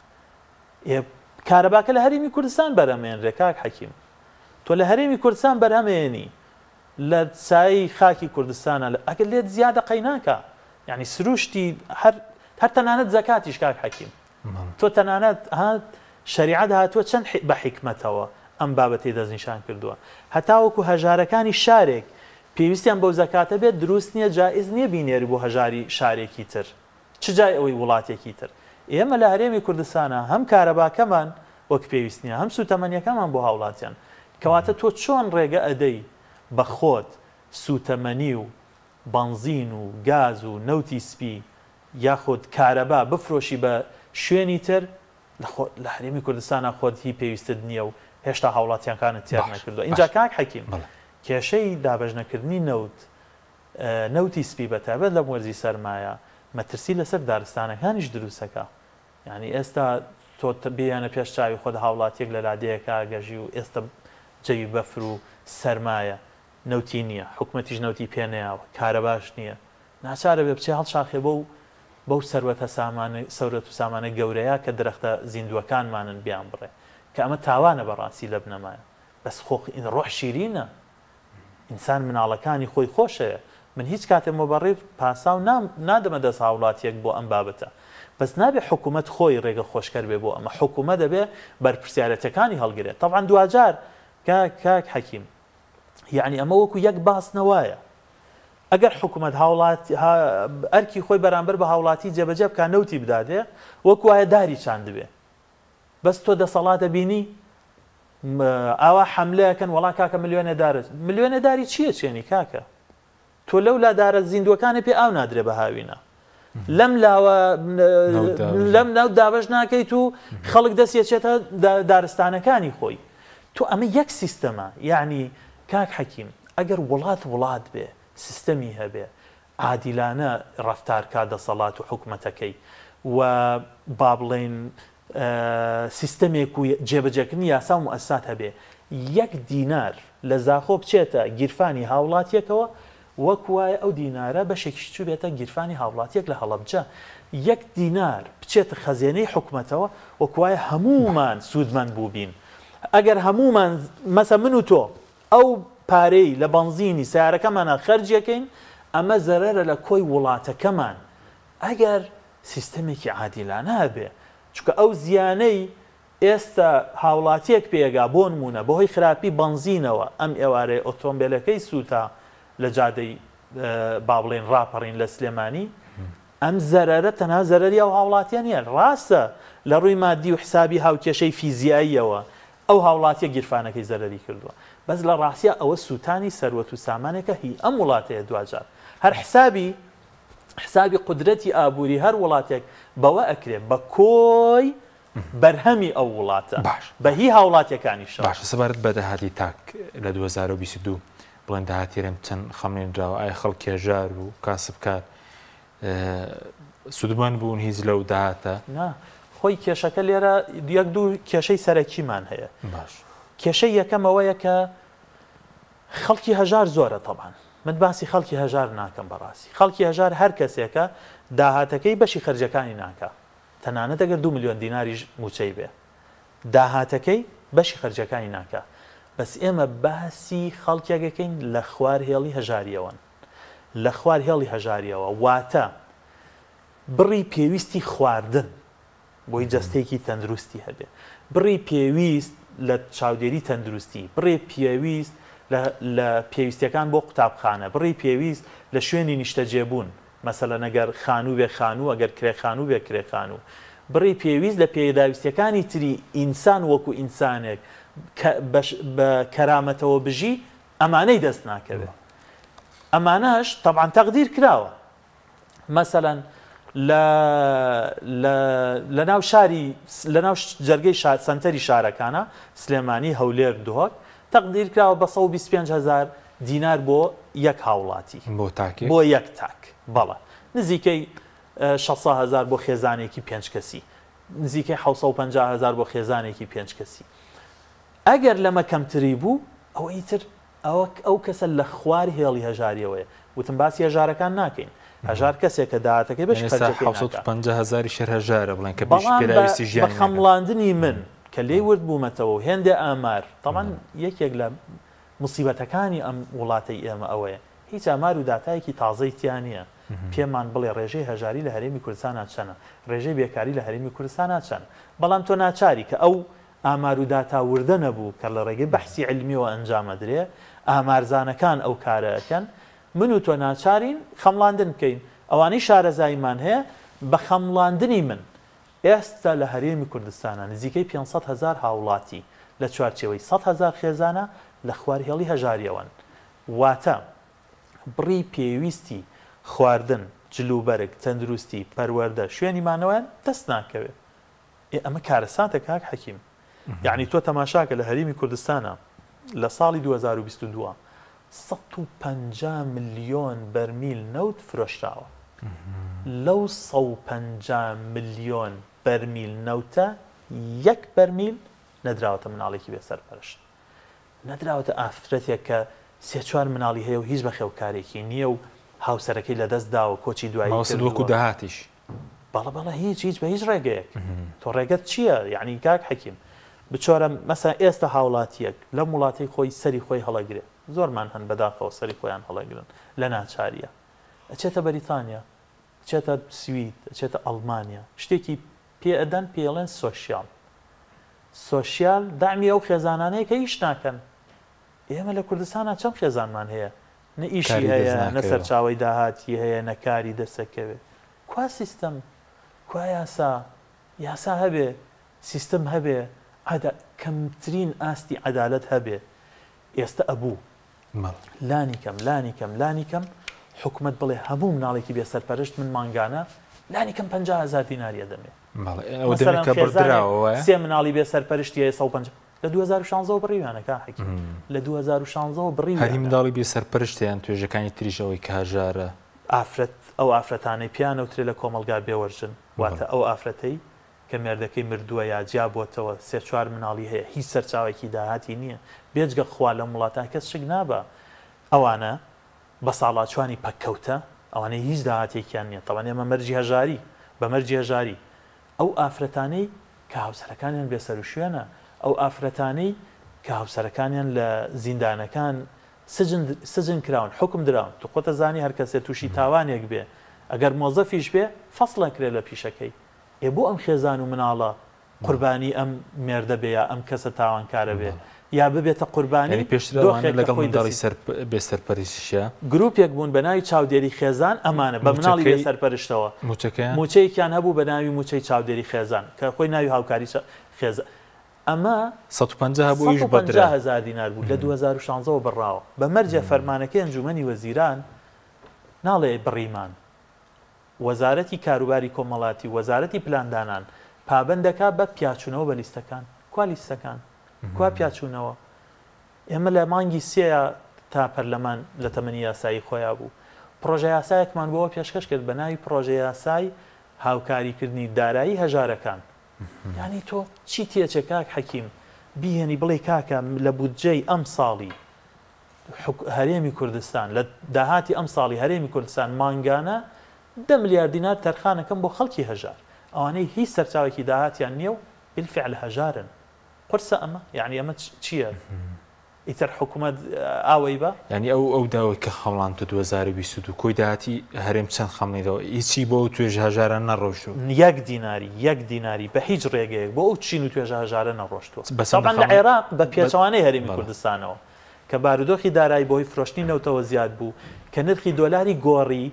کارەباکە لە هەرێمی کوردستان بەرهەمهێنرێ کاک حەکیم تۆ لە هەرێمی کوردستان بەرهەمهێنی لە سایی خاکی کوردستانە ئەگەر لێت زیادە قەیناکە یعنی سروشتی هەر تەنانەت زەکاتیش کاک حەکیم تۆ تەنانەت شریعەت هاتووە چەند بە حکمەتەوە ئەم بابەتی دەستنیشان کردووە هەتاوەکو هەژارەکانی شارێک پێویستیان بەو زەکاتە بێت دروست نییە جائز نییە بینێری بۆ هەژاری شارێکی تر چ جای ئەوەی وڵاتێکی تر ئێمە لە هەرێمی کوردستانە هەم کارەباکەمان وەک پێویست نییە هەم سوتەمەنیەکەمان بۆ هاوڵاتیان کەواتە تۆ چۆن ڕێگە ئەدەی بە خۆت سوتەمەنی و بەنزین و گاز و نەوتی سپی یاخود کارەبا بفرۆشی بە شوێنی تر لە هەرێمی کوردستانە خۆت هی پێویستت نییە و هێشتا هاوڵاتیانکانت تیار نەکردووە اینجا کاک حەکیم کێشەی دابەژنەکردنی نەوتی سپی بەتایبەت لە وەرزی سەرمایە مەترسی لەسەر دارستانەکانیش دروستەکە یعنی ئێستا تۆ بیانە پێش چاوی خۆت هاوڵاتیەک لە لادەیەکە گەژی و ئێستا جەوی بەفر و سەرمایە نەوتی نییە حکومەتیش نەوتی پێنەیەوە کارە باش نییە ناچارە بێ بچێ هەڵشاخێ بەو سەروەتە سەورەت و سامانە گەورەیە کە درەختە زیندوەکانمانن بیان بڕێ کە ئەمە تاوانە بەڕاستی لە بنەمایە بەس ڕۆح شیرینە ئینسان مناڵەکانی خۆی خۆشەیە من هیچ کاتێ مۆبەڕێ پاسا و نادەمە دەست هاوڵاتیەک بۆ ئەم بابەتە بەس نابێ حکوومەت خۆی ڕێگە خۆشکەر بێ بۆ ئەمە حکوومە دەبێ بەرپرسیارەتەکانی هەڵگرێت طبعا دوجار کاک حەکیم یعنی ئەمە وەکو یەک باسنەوەیە ئەگەر حکوومەت ئەرکی خۆی بەرامبەر بە هاوڵاتی جێبەجێ بکە نەوتی بدادێ وەکو وایە داری چاند دەبێ بەس تۆ دەسەڵاتە بینی ئاوا حەملەیەکەن وڵا کاکە ملیۆنێداری چییە چێنی کاکە تۆ لەو لادارە زیندوەکانی پێ ئاو نادرێ بە هاوینە لەم لاوە لەم ناو دابەش ناکەیت و خەڵک دەستێچێتە دارستانەکانی خۆی تۆ ئەمە یەک سیستەمە یعنی کاک حەکیم ئەگەر وڵات بێ سیستەمی هەبێ عادیلانە ڕەفتارکە دەسەڵات و حکومەتەکەی و با بڵێن سیستەمێک و جێبەجێکردنی یاسا و مؤسسات هەبێ یەک دینار لە زاخۆ بچێتە گیرفانی هاوڵاتیەکەوە وەک وایە ئەو دینارە بەشێکی چوو بێتە گیرفانی هاوڵاتیەک لە هەڵەبجە یەک دینار بچێتە خەزێنەی حکومەتەوە وەک وایە هەمومان سوودمەند بوو بین ئەگەر هەمومان مەسە من و تۆ ئەو پارەی لە بەنزینی سیارەکەمانە خەرجەکەین ئەمە زەرەرە لە کۆی وڵاتەکەمان ئەگەر سیستەمێکی عادیلانە هەبێ چونکە ئەو زیانەی ئێستا هاوڵاتیەک پێگا بۆ نمونە بەهۆی خراپی بەنزینەوە ئەم ئێوارەیە ئۆتۆمبیلەکەی سوتا لە جادەی با بڵێن ڕاپەڕین لە سلێمانی ئەم زەرەرە تەنها زەرەری ئەو هاوڵاتیان نیە ڕاستە لە ڕووی مادی و حسابی هاوکێشەی فیزیاییەوە ئەو هاوڵاتیە گیرفانەکەی زەرەری کردووە بەس لە ڕاستیە ئەوە سووتانی سەروەت و سامانێکە هی ئەم وڵاتەیە دوجار هەر حسابی قودرەتی ئابووری هەر وڵاتێک بەوە ئەکرێت بە کۆی بەرهەمی ئەو وڵاتە بە هی هاوڵاتیەکانی شە باش سەبارەت بە داهاتی تاک لە 2022 بڵێن داهاتیرم چەند خەمێنراوە ئایا خەڵک کێژار و کاسبکار سوودمەند بوون هیچ لەو داهاتە خۆی کێشەکە لێرە یەک دوو کێشەی سەرەکیمان هەیە باش کێشەی یەکەمەوەیە کە خەڵکی هەژار زۆرە طبعاً من باسی خەڵکی هەژار ناکەم بەڕاستی خەڵکی هەژار هەر کەسێکە داهاتەکەی بەشی خەرجەکانی ناکە تەنانەت ئەگەر 2 ملیۆن دیناریش موچەی بێ داهاتەکەی بەشی خەرجەکانی ناکە بەس ئێمە باسی خەڵکێکەکەین لە خوار هێڵی هەژاریەوەن لە خوار هێڵی هەژاریەوە واتە بڕی پێویستی خواردن بۆی جەستێکی تەندروستی هەبێ بڕی پێویست لە چاودێری تەندروستی بڕێ پێویست لە پێویستیەکان بۆ قوتابخانە بڕی پێویست لە شوێنی نیشتەجێبوون مەسەلەن ئەگەر خانوو بێ خانوو ئەگەر کرێخانوو بێ کرێخانوو بڕی پێویست لە پێداویستیەکانی تری ئینسان وەکو ئینسانێک بە کەرامەتەوە بژی ئەمانەی دەست ناکەوێت ئەمانەش طبعاً تەقدیر کراوە مەسەلەن لە ناو جەرگەی سەنتەری شارەکانە سلێمانی هەولێر دۆک تەقدیر کراوە بە 125,000 دینار بۆ یەک هاوڵاتی بۆ یەک تاک بەڵە نزیکەی 600,000 بۆ خێزانێکی 5 کەسی نزیکەی 750,000 بۆ خێزانێکی 5 کەسی ئەگەر لەمە کەمتری بوو ئەوە ئیتر ئەو کەسە لە خوار هێڵی هەژاریەوەیە وتم باسی هێژارەکان ناکەین هەژار کەسێک کە داهاتەکەی بەش 750,000 شەر هەژارە بڵێن کە پێویستی ژیان بە خەمڵاندنی من کە لێی ورد بوومەتەوە و هێندە ئامار طبعاً یەکێک لە مصیبەتەکانی ئەم وڵاتەی ئێمە ئەوەیە هیچ ئامار و داتایەکی تازەی تیان نییە پێمان بڵێ ڕێژەی هەژاری لە هەرێمی کوردستانە چەنە، ڕێژەی بێکاری لە هەرێمی کوردستانە چەند. بەڵام تۆ ناچاری کە ئەو ئامار و داتاوردە نەبوو کە لە ڕێگەی بەحسی علمیەوە ئەنجامەدرێ، ئامارزانەکان ئەو کارەکەن، من و تۆ ناچارین خەمڵاندن بکەین. ئەوانەی شارەزاییمان هەیە بە خەمڵاندنی من ئێستا لە هەرێمی کوردستانە نزیکەی 500,000 هاوڵاتی لە چوارچێوەی 100,000 خێزانە لە خوارهێڵی هەژاریەوەن. واتە بڕی پێویستی خواردن، جلوبەرگ، تەندروستی، پەروەردە، شوێنی مانەوەیان دەست ناکەوێت. ئەمە کارەساتە کاک حەکیم. یعنی تۆ تەماشاکە لە هەرێمی کوردستانە لە ساڵی 2022 150 ملیۆن بەرمیل نەوت فرۆشراوە. لەو 150 ملیۆن بەرمیل نەوتە 1 بەرمیل نەدراوەتە مناڵێکی بێسەرپەرشت، نەدراوەتە ئافرەتێک کە 3-4 مناڵی هەیە و هیچ بەخێوکارێکی نییە و هاوسەرەکەی لەدەست داوە کۆچی دوایی وەکو داهاتیش. بەڵە هیچ بە هیچ ڕێگەیەک. تۆ ڕێگەت چییە؟ یعنی کاک حەکیم بچۆرە مەسا ئێستا هاوڵاتیەک لە وڵاتی خۆی سەری خۆی هەڵەگرێ، زۆرمان هەن بەداخەوە سەری خۆیان هەڵەگرن لە ناچاریە، ئەچێتە بەریتانیا، ئەچێتە سوید، ئەچێتە ئەڵمانیا، شتێکی پێئەدەن پێڵێن سۆشیال دامی ئەو خێزانانەیە کە هیچ ناکەن. ئێمە لە کوردستانە چەند خێزانمان هەیە نە ئیشی هەیە، نە سەرچاوی داهاتی هەیە، نەکاری دەسەکەوێت. کوا سیستەم، کوا یاسا هەبێ، سیستم هەبێ، کەمترین ئاستی عەدالەت هەبێ. ئێستا ئەبوو لانی کەم حکومت بڵێ هەموو مناڵێکی بێسەرپەرشت من مانگانە لانی کەم 50,000 دیناریە دەمێ. سێ مناڵی بێسەرپەرشتی هەیە 150 لە 2016 بڕیوانەکە حەکیم لە 2016 بڕی هەری منداڵی بێسەرپەرشتیان توێژەکانی تریژەوەی کە هەژارە ئەو ئافرەتانەی پیانەوترێ لە کۆمەلگا بێوەرژن، واتە ئەو ئافرەتەی کە مێردەکەی مردووە یا جیا بۆتەوە 3-4 مناڵی هەیە هیچ سەرچاوێکی داهاتی نییە، بێجگە خوا لە وڵاتان کەس شک نابە. ئەوانە بە ساڵاچوانی پەککەوتە، ئەوانەی هیچ داهاتێکیان نییە. تەوانێ ئەمە مەرجی هەژاری بە مەرجی هەژاری ئەو ئافرەتانەی کە هاوسەرەکانیان بێسەر و شوێنە، ئەو ئافرەتانەی کە هاوسەرەکانیان لە زیندانەکان سجن کراون، حکم دراون. تو خۆتە زانی هەر کەسێ تووشی تاوانێک بێ ئەگەر مۆزەفیش بێ فەسڵە کرێ لە پیشەکەی. بۆ ئەم خێزان و مناڵە قوربانی ئەم مێردە بێ یا ئەم کەسە تاوانکارە بێ یا ببێتە قوربانی لەگەڵ بێسەرپەرشتە گروپێک بوون بە ناوی چاودێری خێزان، ئەمانە بە مناڵی بێسەرپەرشتەوە موچەیەکیان هەبوو بە ناوی موچەی چاودێری خێزان کە خۆی ناوی هاوکاری خێزان. ئەمە 150,000 دینار بوو لە 2016 بڕاوە بە مەرجە فەرمانەکەی ئەنجومەنی وەزیران، ناڵێ بڕیمان. وەزارەتی کاروباری کۆمەڵاتی، وەزارەتی پلاندانان پابندەکە بە پیاچوونەوە بە لیستەکان. کوا لیستەکان؟ کوا پیاچوونەوە؟ ئێمە لە مانگی سێە تا پەرلەمان لە تەمەنی یاسایی خۆیان بوو. پرۆژە یاسایەکمان بۆەوە پێشکەش کرد بە ناوی پرۆژە یاسای هاوکاریکردنی دارایی هەژارەکان. یعنی تۆ چی تێچێ کاک حەکیم بیهێنی بڵێ کاکە لە بودجەی ئەم ساڵی هەرێمی کوردستان لە داهاتی ئەم ساڵی هەرێمی کوردستان مانگانە 10 ملیار دینار تەرخانەکەم بۆ خەڵکی هەژار، ئەوانەی هیچ سەرچاوێکی داهاتیان نییە و بالفعل هەژارن. قرسە ئەمە، یعنی ئەمە چییە؟ ئیتر حکوومەت ئاوەی بە ینی ئەو داوای کە خەڵان تو 2022 کۆی داهاتی هەرێم چەند خەمنیدەوە هیچی بۆ توێژ هەژارە نەڕۆشتو 1 دیناری بە هیچ ڕێگەیەک بۆ ئەو چین و توێژە هەژارە نەڕۆشتووە. بەسەڵان لە عێراق بە پێچەوانەی هەرێمی کوردستانەوە کە بارودۆخی دارایی بۆی فرۆشتنی نەوتەوە زیاد بوو کە نرخی دۆلاری گۆڕی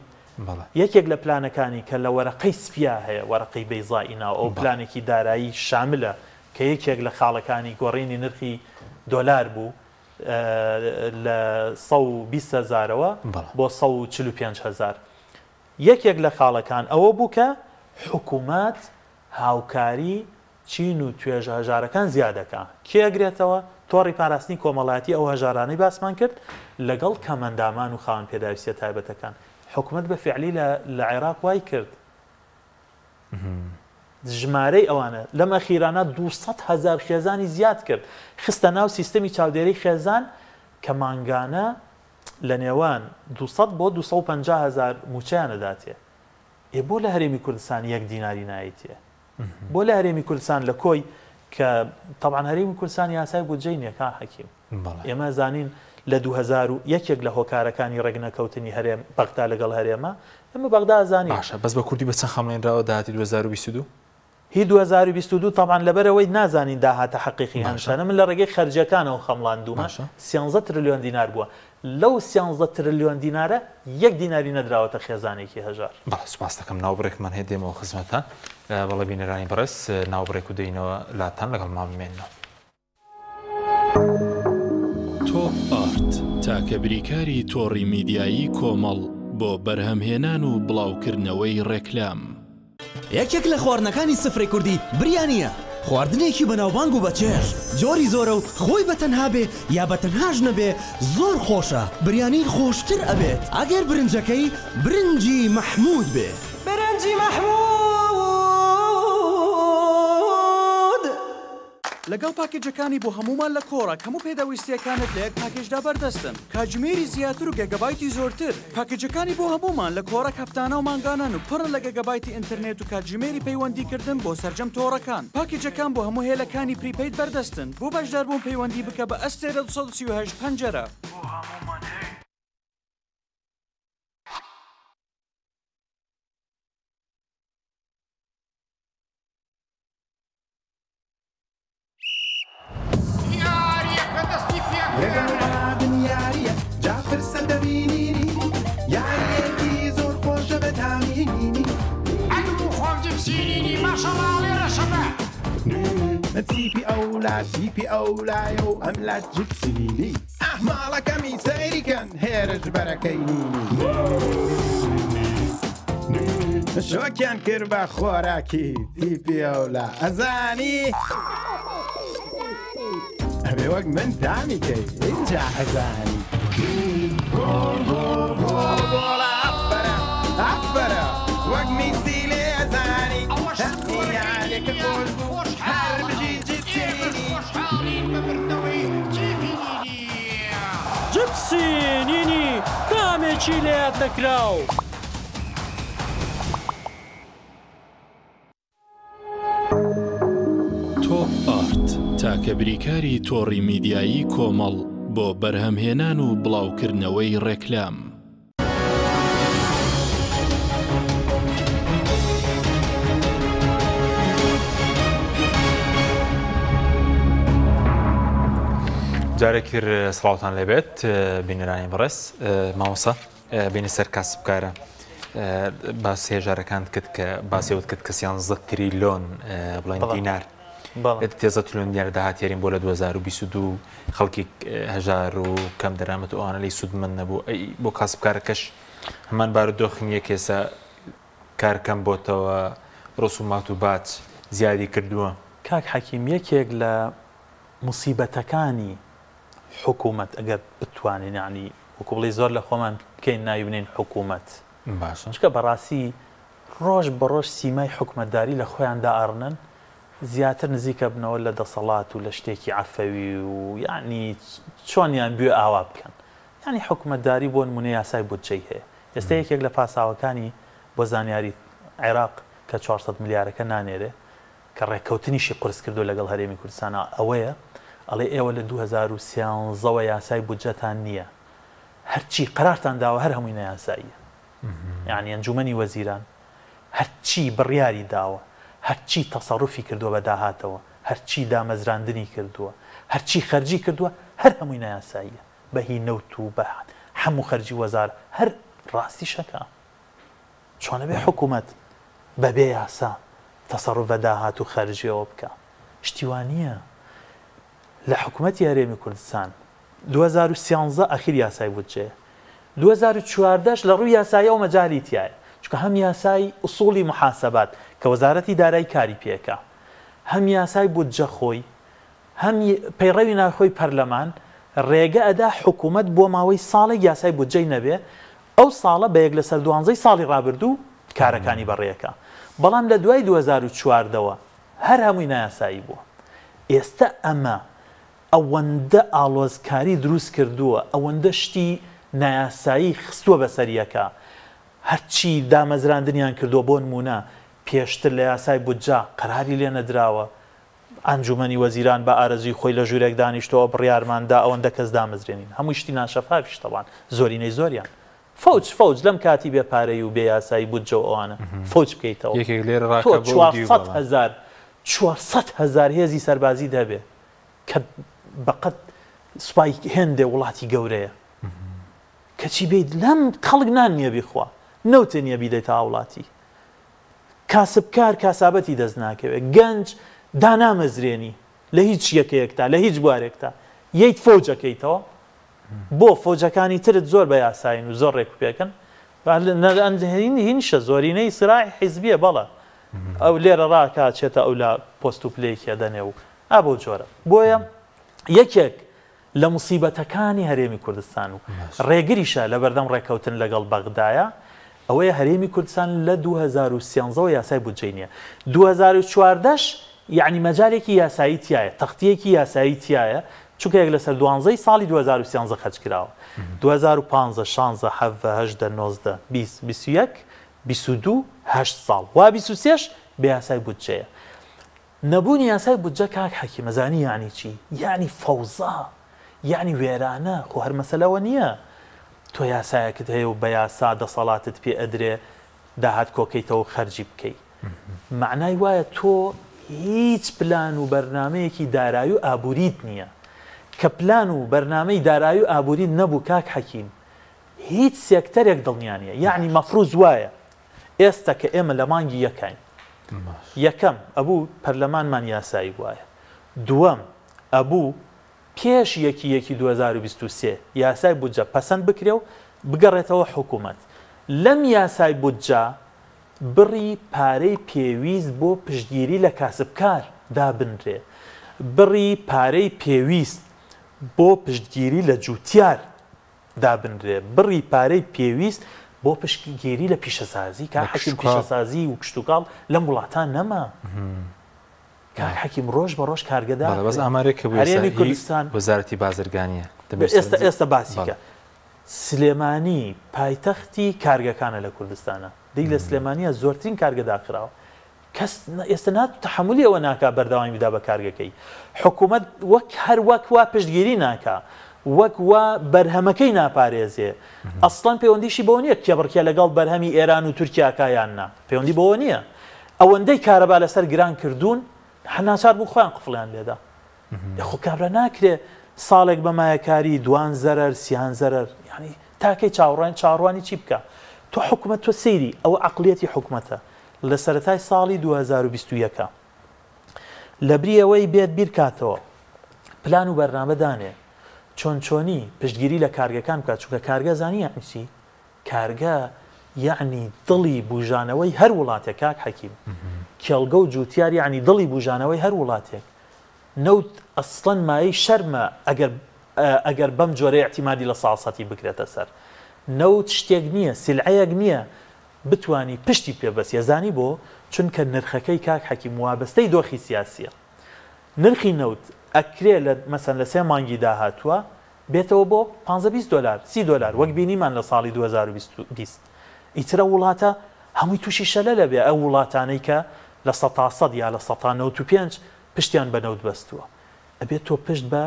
یەکێک لە پلانەکانی کە لە وەرەقەی سپیا هەیە، وەرەقەی بەیزایی ناو ئەو پلانێکی دارایی شاملە کە یەکێک لە خاڵەکانی گۆڕینی نرخی دۆلار بوو لە 120,000ەوە بۆ 145,000. یەکێک لە خاڵەکان ئەوە بوو کە حکوومەت هاوکاری چین و توێژە هەژارەکان زیادەکە کێگرێتەوە تۆڕی پاراستنی کۆمەڵاتی ئەو هەژارانەی باسمان کرد لەگەڵ کەمەندامان و خاوەن پێداویستیە تایبەتەکان. حکوومەت بە فعلی لە عێراق وای کرد ژمارەی ئەوانە لەم ئەخیرانە 200,000 خێزانی زیاد کرد، خستە ناو سیستەمی چاودێری خێزان کە مانگانە لە نێوان 200 بۆ 250,000 موچیانەداتێ. بۆ لە هەرێمی کوردستان 1 دیناری نایەتێ، بۆ لە هەرێمی کوردستان لە کۆی کە طبعا هەرێمی کوردستان یاسای بودجەی نییە کا حەکیم. ئێمە زانین لە 2001 لە هۆکارەکانی ڕێگنەکەوتنی هەرێم بەغدا لەگەڵ هەرێمە ئەمە بەغدا زانی باشە بەس بە کوردی بە چەند خەمڵێنراوە داهاتی 2022 هی 2022 طبعاً لەبەرەوەی نازانین داهاتە حەقیقی هەمشانە من لە ڕێگەی خەرجەکانەوە خەمڵاندومە 13 تریلیۆن دینار بووە لەو 13 تریلیۆن دینارە 1 دیناری نەدراوەتە خێزانێکی هەژار. بەڵێ سوپاس دەکەم ناوبڕێکمان هەیە دێمەوە خزمەتە بەڵێ بینەرانی بەڕێز ناوبڕێک و دەینەوە لاتان لەگەڵمان بمێنەوە. تۆپ ئارت تاکە بریکاری تۆڕی میدیایی کۆمەڵ بۆ بەرهەمهێنان و بڵاوکردنەوەی ڕێکلام. یەکێک لە خواردنەکانی سفرەی کوردی بریانیە. خواردنێکی بەناوبانگ و بەچێژ جۆری زۆرە و خۆی بەتەنها بێ یا بەتەنهاش نەبێ زۆر خۆشە بریانی خۆشتر ئەبێت ئەگەر برنجەکەی برنجی مەحموود بێ. برنجی مەحموود لەگەڵ پاکێجەکانی بۆ هەمومان لە کۆڕک هەموو پێداویستیەکانت لە یەک پاکێجدا بەردەستن کاتژمێری زیاتر و گەگەبایتی زۆرتر پاکێجەکانی بۆ هەمومان لە کۆڕک هەفتانە و مانگانان و پڕن لە گەگەبایتی ئینتەرنێت و کاتژمێری پەیوەندیکردن بۆ سەرجەم تۆڕەکان پاکێجەکان بۆ هەموو هێلەکانی پریپەید بەردەستن بۆ بەشداربوون پەیوەندی بکە بە ئەستێرە 238 پەنجەرە. تيبي أولى تيبي أولى يو أملا جبسيني أحمالك ميسيري كان هيرج بركيني شو كان كربا خوراكي تيبي أولى أزاني أبي وقت من تعمي كي إنجا أزاني جول جول جول جول أفرا أفرا وقت ميسيلي أزاني هاتني عليك كل جبسینینی کامێکی لێیاد نەکراو. تۆپ ئارت تاکە بریکاری تۆڕی میدیایی کۆمەڵ بۆ بەرهەمهێنان و بڵاوکردنەوەی ڕێکلام. جارێکتر سڵاوتان لێبێت بینەرانی بەڕێز مامۆستا بینی سەر کاسبکارە باس هێژارەکان کرد کە باسیەوت کرد کە 13 تریلیۆن بڵێن دینار 13 تریلیۆن دینار داهاتیارین بۆ لە 2022 خەڵکی هەژار و کەم دەرامەت و ئەوانە لەی سوودمەند نەبوو بۆ کاسبکارەکەش هەمان بارودۆخی کێسە کارکەم بۆتەوە ڕسومات و باج زیادی کردووە. کاک حەکیم یەکێک لە مصیبەتەکانی حکوومەت ئەگەر بتوانین یعنی وەکو بڵێ زۆر لە خۆمان بکەین ناوی بنین حکوومەت چکە بەڕاستی ڕۆژ بە ڕۆژ سیمای حکومەتداری لە خۆیان دائڕنن زیاتر نزیکە بنەوە لە دەسەڵات و لە شتێکی عەفەوی و یعنی چۆنیان بوێ ئاوا بکەن یعنی حکومەتداری بۆ نمونە یاسای بودجەی هەیە ئێستا یەکێک لە پاساوەکانی بۆ زانیاری عێراق کە 400 ملیارەکە نانێرێ کە ڕێککەوتنیشی قرس کردو لەگەڵ هەرێمی کوردستانە ئەوەیە ئەڵێ ئێوە لە 2013ەوە یاسای بودجەتان نییە هەرچی قرارتان داوە هەر هەمووی نەیاساییە یعنی ئەنجومەنی وەزیران هەرچی بڕیاری داوە هەرچی تەسەڕوفی کردووە بە داهاتەوە هەرچی دامەزراندنی کردووە هەرچی خەرجی کردووە هەر هەمووی نەیاساییە بەهی نەوت و بە هەموو خەرجی وەزار هەر ڕاستی شەکە چۆنە بێ حکوومەت بەبێ یاسا تەسەڕوف بە داهات و خەرجیەوە بکە شتیوانیە لە حکوومەتی هەرێمی کوردستان 2013 ئەخیر یاسای بودجێ 2014 لە ڕووی یاسایە و مەجالی تایە چونکە هەم یاسای ئوسوڵی محاسەبات کە وەزارەتی دارایی کاری پێکە هەم یاسای بودجە خۆی هەم پەیڕەوی ناخۆی پەرلەمان ڕێگە ئەدا حکوومەت بۆ ماوەی ساڵێک یاسای بودجەی نەبێ ئەو ساڵە بە یەک لەسەر 12 ساڵی ڕابردوو کارەکانی بەڕێەکە بەڵام لە دوای 2014ەوە هەر هەمووی نایاسایی بووە ئێستا ئەمە ئەوەندە ئاڵۆزکاری دروست کردووە ئەوەندە شتی نایاسایی خستووە بەسەریەکە هەرچی دامەزراندنیان کردووە بۆ نمونە پێشتر لە یاسای بودجا قەراری لێ نەدراوە ئەنجومەنی وەزیران بە ئارەزوی خۆی لە ژوورێک دانیشتەوە بڕیارماندا ئەوەندە کەس دامەزرێنین هەمووی شتی ناشەفافیش تەوان زۆرینەی زۆریان فەوج لەم کاتی بێ پارەی و بێ یاسایی بودجە و ئەوانە فەوج بکەیتەوە 400,000 هێزی سەربازی دەبێ کە بەقەت سوپای هێندێ وڵاتی گەورەیە کەچی بێت لەم خەڵک نان نییە بیخوا نەوتێ نییە بیدەیت تا وڵاتی کاسبکار کاسابەتی دەست ناکەوێت گەنج دانامەزرێنی لە هیچ یەکەیەکتا لە هیچ بوارێکتا یەیت فۆجەکەیتەوە بۆ فۆجەکانی ترت زۆر بە یاساین و زۆر ڕێکوپێکن هینشە زۆرینەی سراحی حیزبیە بەڵە ئەو لێرە ڕاکە چێتە ئەو لە پۆست و پلەیەکە دەنێ و ئابۆ جۆرە بۆیە یەکێک لە موسیبەتەکانی هەرێمی کوردستان و ڕێگریشە لە بەردەم ڕێکەوتن لەگەڵ بەغدایە ئەوەیە هەرێمی کوردستان لە 2013 یاسای بودجەی نییە 2014 یعنی مەجارێکی یاسایی تایە تەختیەکی یاسایی تایە چونکە یەک لەسەر 12 ساڵی 2013 خەرج کراوە 2015 16 17 19 20 21 22 8 ساڵ وا 23 بە یاسای بودجەیە نەبوونی یاسای بودجە کاک حەکیمەزانی یعنی چی یعنی فەوزا یعنی وێرانە خۆ هەر مەسەلەوە نییە تۆ یاسایەکت هەیە و بە یاسا دەسەڵاتت پێ ئەدرێ داهات کۆکەیتەوە خەرجی بکەیت معنای وایە تۆ هیچ پلان و بەرنمەیەکی دارایی و ئابووریت نییە کە پلان و بەرنمەی دارایی و ئابووریت نەبوو کاک حەکیم هیچ سێکتەرێک دڵنیانە یعنی مەفروض وایە ئێستا کە ئێمە لە مانگی یەکین یەکەم ئەبوو پەرلەمانمان یاسایی وایە دووەم ئەبوو پێش یەکی 2023 یاسای بودجە پەسەند بکرێ و بگەڕێتەوە حکوومەت لەم یاسای بودجە بڕی پارەی پێویست بۆ پشتگیری لە کاسبکار دابنرێ بڕی پارەی پێویست بۆ پشتگیری لە جوتیار دابنرێ بڕی پارەی پێویست بۆ پشتگیری لە پیشەسازی کا حەکیم پیشەسازی و کشتتوکاڵ لەم وڵاتان نەما کاک حەکیم ڕۆژ بە ڕۆژ کارگەدار بەس ئامارێک هەرێمی کوردستان وەزارەتی بازرگانیە ئێستا باسیکە سلێمانی پایتەختی کارگەکانە لە کوردستانە دەی لە سلێمانیە زۆرترین کارگەدا کراوە کەس ئێستا نات تەحملی ئەوە ناکا بەردەوامی بدا بە کارگەکەی حکوومەت هەر وەک وا پشتگیری ناکا وەک وا بەرهەمەکەی ناپارێزێ ئەسڵان پەیوەندیشی بۆ نییە کێبڕکێ لەگەڵ بەرهەمی ئێران و تورکیاکایان نا پەیوەندی بۆ نییە ئەوەندەی کارەبا لەسەر گران کردوون هەناچار بوو خۆیان قفڵیان لێدا خۆ کابرا ناکرێ ساڵێک بەمایەکاری دوان زەرەر سیان زەرەر یعنی تاکەی چاڕوانی چی بکە تۆ حکوومەت تۆ سەیری ئەوە عەقڵیەتی حکوومەتە لە سەرەتای ساڵی 2021 لە بریەوەی بێت بیر کاتەوە پلان و بەرنامەدانێ چۆنی پشتگیری لە کارگەکان بکات چونکە کارگە زانی یعنی چی کارگە یعنی دڵی بوژانەوەی هەر وڵاتێک کاک حەکیم کێڵگە و جوتیار یعنی دڵی بوژانەوەی هەر وڵاتێک نەوت ئەسڵەن مای شەرمە ئەگەر بەم جۆرە احتیمادی لە ساسەتی بکرێتە سەر نەوت شتێک نییە سلعەیەک نییە بتانی پشتی پێبەست یەزانی بۆ چونکە نرخەکەی کاک حەکیم وابەستەی دۆخی سیاسیە نرخی نەوت ئەکرێ لە مەسەن لە 3 مانگی داهاتووە بێتەوە بۆ 15 دلار 30 دلار وەک بینیمان لە ساڵی 2020 ئیترە وڵاتە هەمووی تووشی شەلە لەبێ ئەو وڵاتانەی کە لە 100 یا لە 195 پشتیان بە نەوت بەستووە ئەبێت تۆ پشت بە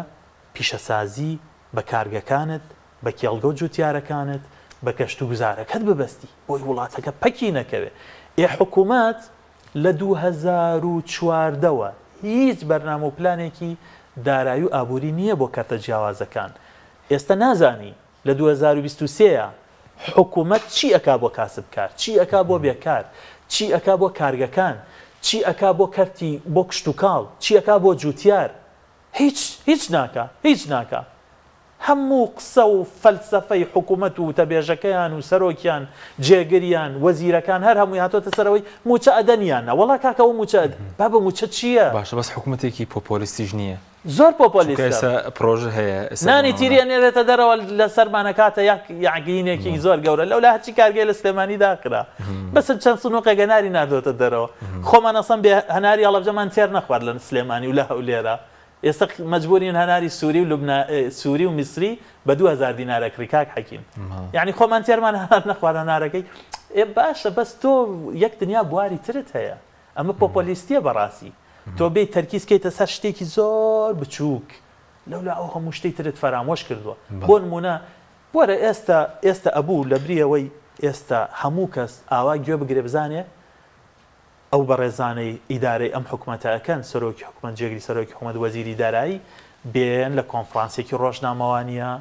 پیشەسازی بە کارگەکانت بە کێڵگە و جوتیارەکانت بە کەشت و گوزارەکەت ببەستی بۆی وڵاتەکە پەکی نەکەوێ حکوومەت لە 2014ەوە هیچ بەرنامە و پلانێکی دارایی و ئابووری نییە بۆ کارتە جیاوازەکان ئێستا نازانی لە 2023 حکوومەت چی ئەکا بۆ کاسبکار چی ئەکا بۆ بێکار چی ئەکا بۆ کارگەکان چی ئەکا بۆ کەرتی بۆ کشتتوکاڵ چی ئەکا بۆ جوتیار هیچ ناکە هەموو قسە و فەلسەفەی حکوومەت و تەبێژەکەیان و سەرۆکیان جێگریان وەزیرەکان هەر هەمووی هاتۆتە سەرەوەی موچە ئەدەنیانە وەڵا کاکەەوە موچە بابە موچە چییە باشە بەس حکوومەتێکی پۆپۆلیستیش نییە زۆر پۆپۆلیستە پرۆژە هەیە نانی تیریە نێرێتە دەرەوە لە سەرمانەکاتە یاگینێکی زۆر گەورە لەولا هەچی کارگەی لە سلێمانی داکرا بەس چەند سنووقە گەناری نادۆتە دەرەوە خۆمان ئەسەم بێ هەناری هەڵەبجەمان تێر نەخوارد لە سلێمانی و لە هەولێرە ئێستا مەجبورین هەناری سووری و سووری و میسری بە 2000 دینارەکڕی کاک حەکیم یعنی خۆمان تێرمان هەر نەخوارد هەنارەکەی باشە بەس تۆ یەک دنیا بواری ترت هەیە ئەمە پۆپۆلیستیە بەڕاستی تۆ بێ تەرکیزکەیتە سەر شتێکی زۆر بچووک لەولا ئەو هەموو شتێک ترت فەرامۆش کردووە بۆ نمونە وەرە ئێستا ئەبوو لە بریەوەی ئێستا هەموو کەس ئاوا گوێ بگرێ بزانێ ئەو بەڕێزانەی ئیدارەی ئەم حکوومەتە ئەکەن سەرۆکی حکوومەت جێگری سەرۆکی حکوومەت وەزیری دارایی بێن لە کۆنفرانسێکی ڕۆژنامەوانیە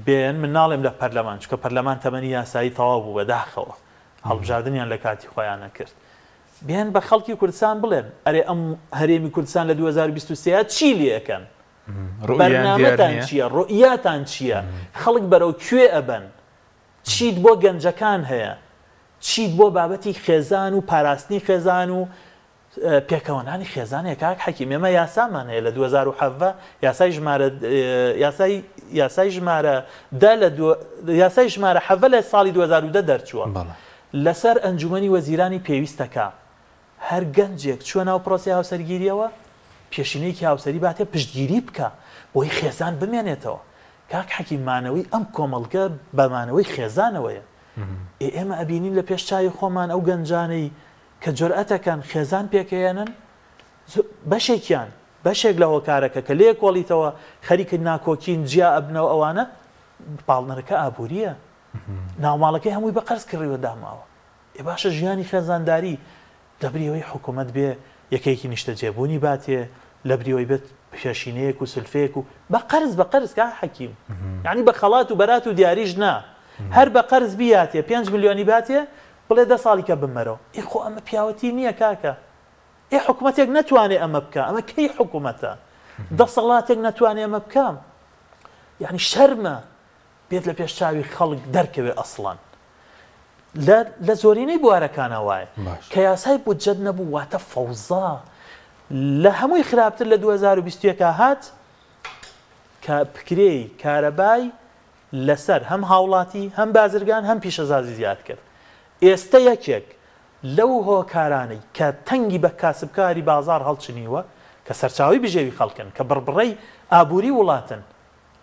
بێن من ناڵێم لە پەرلەمان چکە پەرلەمان تەمەنی یاسایی تەواو بوو بەداخەوە هەڵبژاردنیان لە کاتی خۆیانە کرد بێن بە خەڵکی کوردستان بڵێن ئەرێ ئەم هەرێمی کوردستان لە 2023 چی لێەکەن بەرنامەتان چییە ڕۆئیاتان چییە خەڵک بەرەو کوێ ئەبەن چیت بۆ گەنجەکان هەیە چیت بۆ بابەتی خێزان و پاراستنی خێزان و پێکەوەنانی خێزانێک کاک حەکیم ئێمە یاسامان هەیە لە 2007 یاسای ژمارە حەڤە لە ساڵی 2010 دەرچووە لەسەر ئەنجومەنی وەزیرانی پێویستەکە هەر گەنجێک چوە ناو پرۆسی هاوسەرگیریەوە پێشینەیەکی هاوسەری باتێ پشتگیری بکە بۆی خێزان بمێنێتەوە کاک حەکیممانەوەی ئەم کۆمەڵگە بەمانەوەی خێزانەوەیە ئێمە ئەبینین لە پێشچوی خۆمان ئەو گەنجانەی کە جورئەتەکەن خێزان پێکەێنن بەشێک لە هۆکارەکە کە لێ کۆڵیتەوە خەریکە ناکۆکین جیا ئەبنەوە ئەوانە پاڵنەرەکە ئابوووریە ناوماڵەکەی هەمووی بە قەرز کڕیوە داماوە باشە ژیانی خێزانداری دەبریەوەی حکوومەت بێ یەکێکی نیشتە جێبوونی باتێ لە بریەوەی بێت پێشینەیەک و سلفێک و بە قەرز کا حەکیم یعنی بە خەڵات و بەرات و دیاریش نا هەر بە قەرز بیاتێ 5 میلیۆنی باتێ بڵێ 10 ساڵی کە بمەرەوە خۆ ئەمە پیاوەتی نییە کاکە حکوومەتێک نەتوانێت ئەمە بکە ئەمە کەی حکوومەتە دەسەڵاتێک نەتوانێت ئەمە بکەم یعنی شەرمە بێت لە پێشچاوی خەڵک دەرکەوێ ئەسڵان لە زۆرینەی بوارەکانە وایە کە یاسای بودجەت نەبوو واتە فەوزا لە هەمووی خراپتر لە 2021 هات کە پکرەی کارەبای لەسەر هەم هاوڵاتی هەم بازرگان هەم پیشەسازی زیاد کرد ئێستا یەکێک لەو هۆکارانەی کە تەنگی بە کاسبکاری بازار هەڵچنیوە کە سەرچاوی بژێوی خەڵکن کە بڕبڕەی ئابووری وڵاتن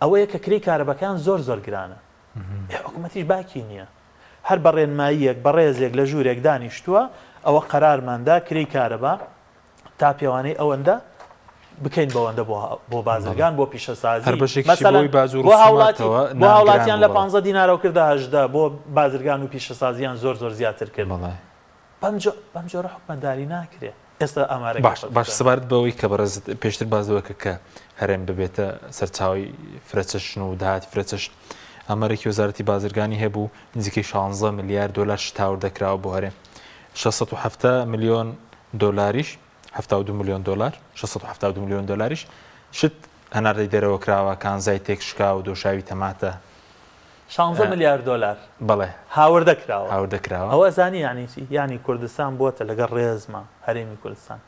ئەوەیە کە کری کارەبەکان زۆر گرانە حکوومەتیش باکی نییە هەر بەڕێنماییەک بەڕێزێک لە ژوورێک دانیشتووە ئەوە قەرارماندا کری کارەبا تا پێوانەی ئەوەندە بکەین بەوەندە بۆ بازرگان بۆ پیشەسازی بۆ هاوڵاتیان لە 15 دینارەوە کردە 18 بۆ بازرگان و پیشەسازیان زۆر زیاتر کرد بەم جۆرە حکومەتداری ناکرێت ئێستا ئامارە باش سەبارەت بەوەی کە بەڕێز پێشتر بازەوەکە کە هەرێم ببێتە سەرچاوی فرەچەشن و داهاتی فرەچەشن ئەمەرێکی وەزارەتی بازرگانی هەبوو نزیکەی 16 میلیارد دلار شتاور دەکراوە بۆ هەرێم 670 میلیۆن دۆلاریش 72 میلیۆن دلار 672 میلیۆن دلاریش شت هەناردەی دەرەوە کراوە کانزای تێک شکا و دۆشاوی تەماتە 16 میلیارد دلار بەڵێ هاوردەکراوە ئەوە زانی یعنی کوردستان بۆتە لەگەڵ ڕێزمە هەرێمی کوردستان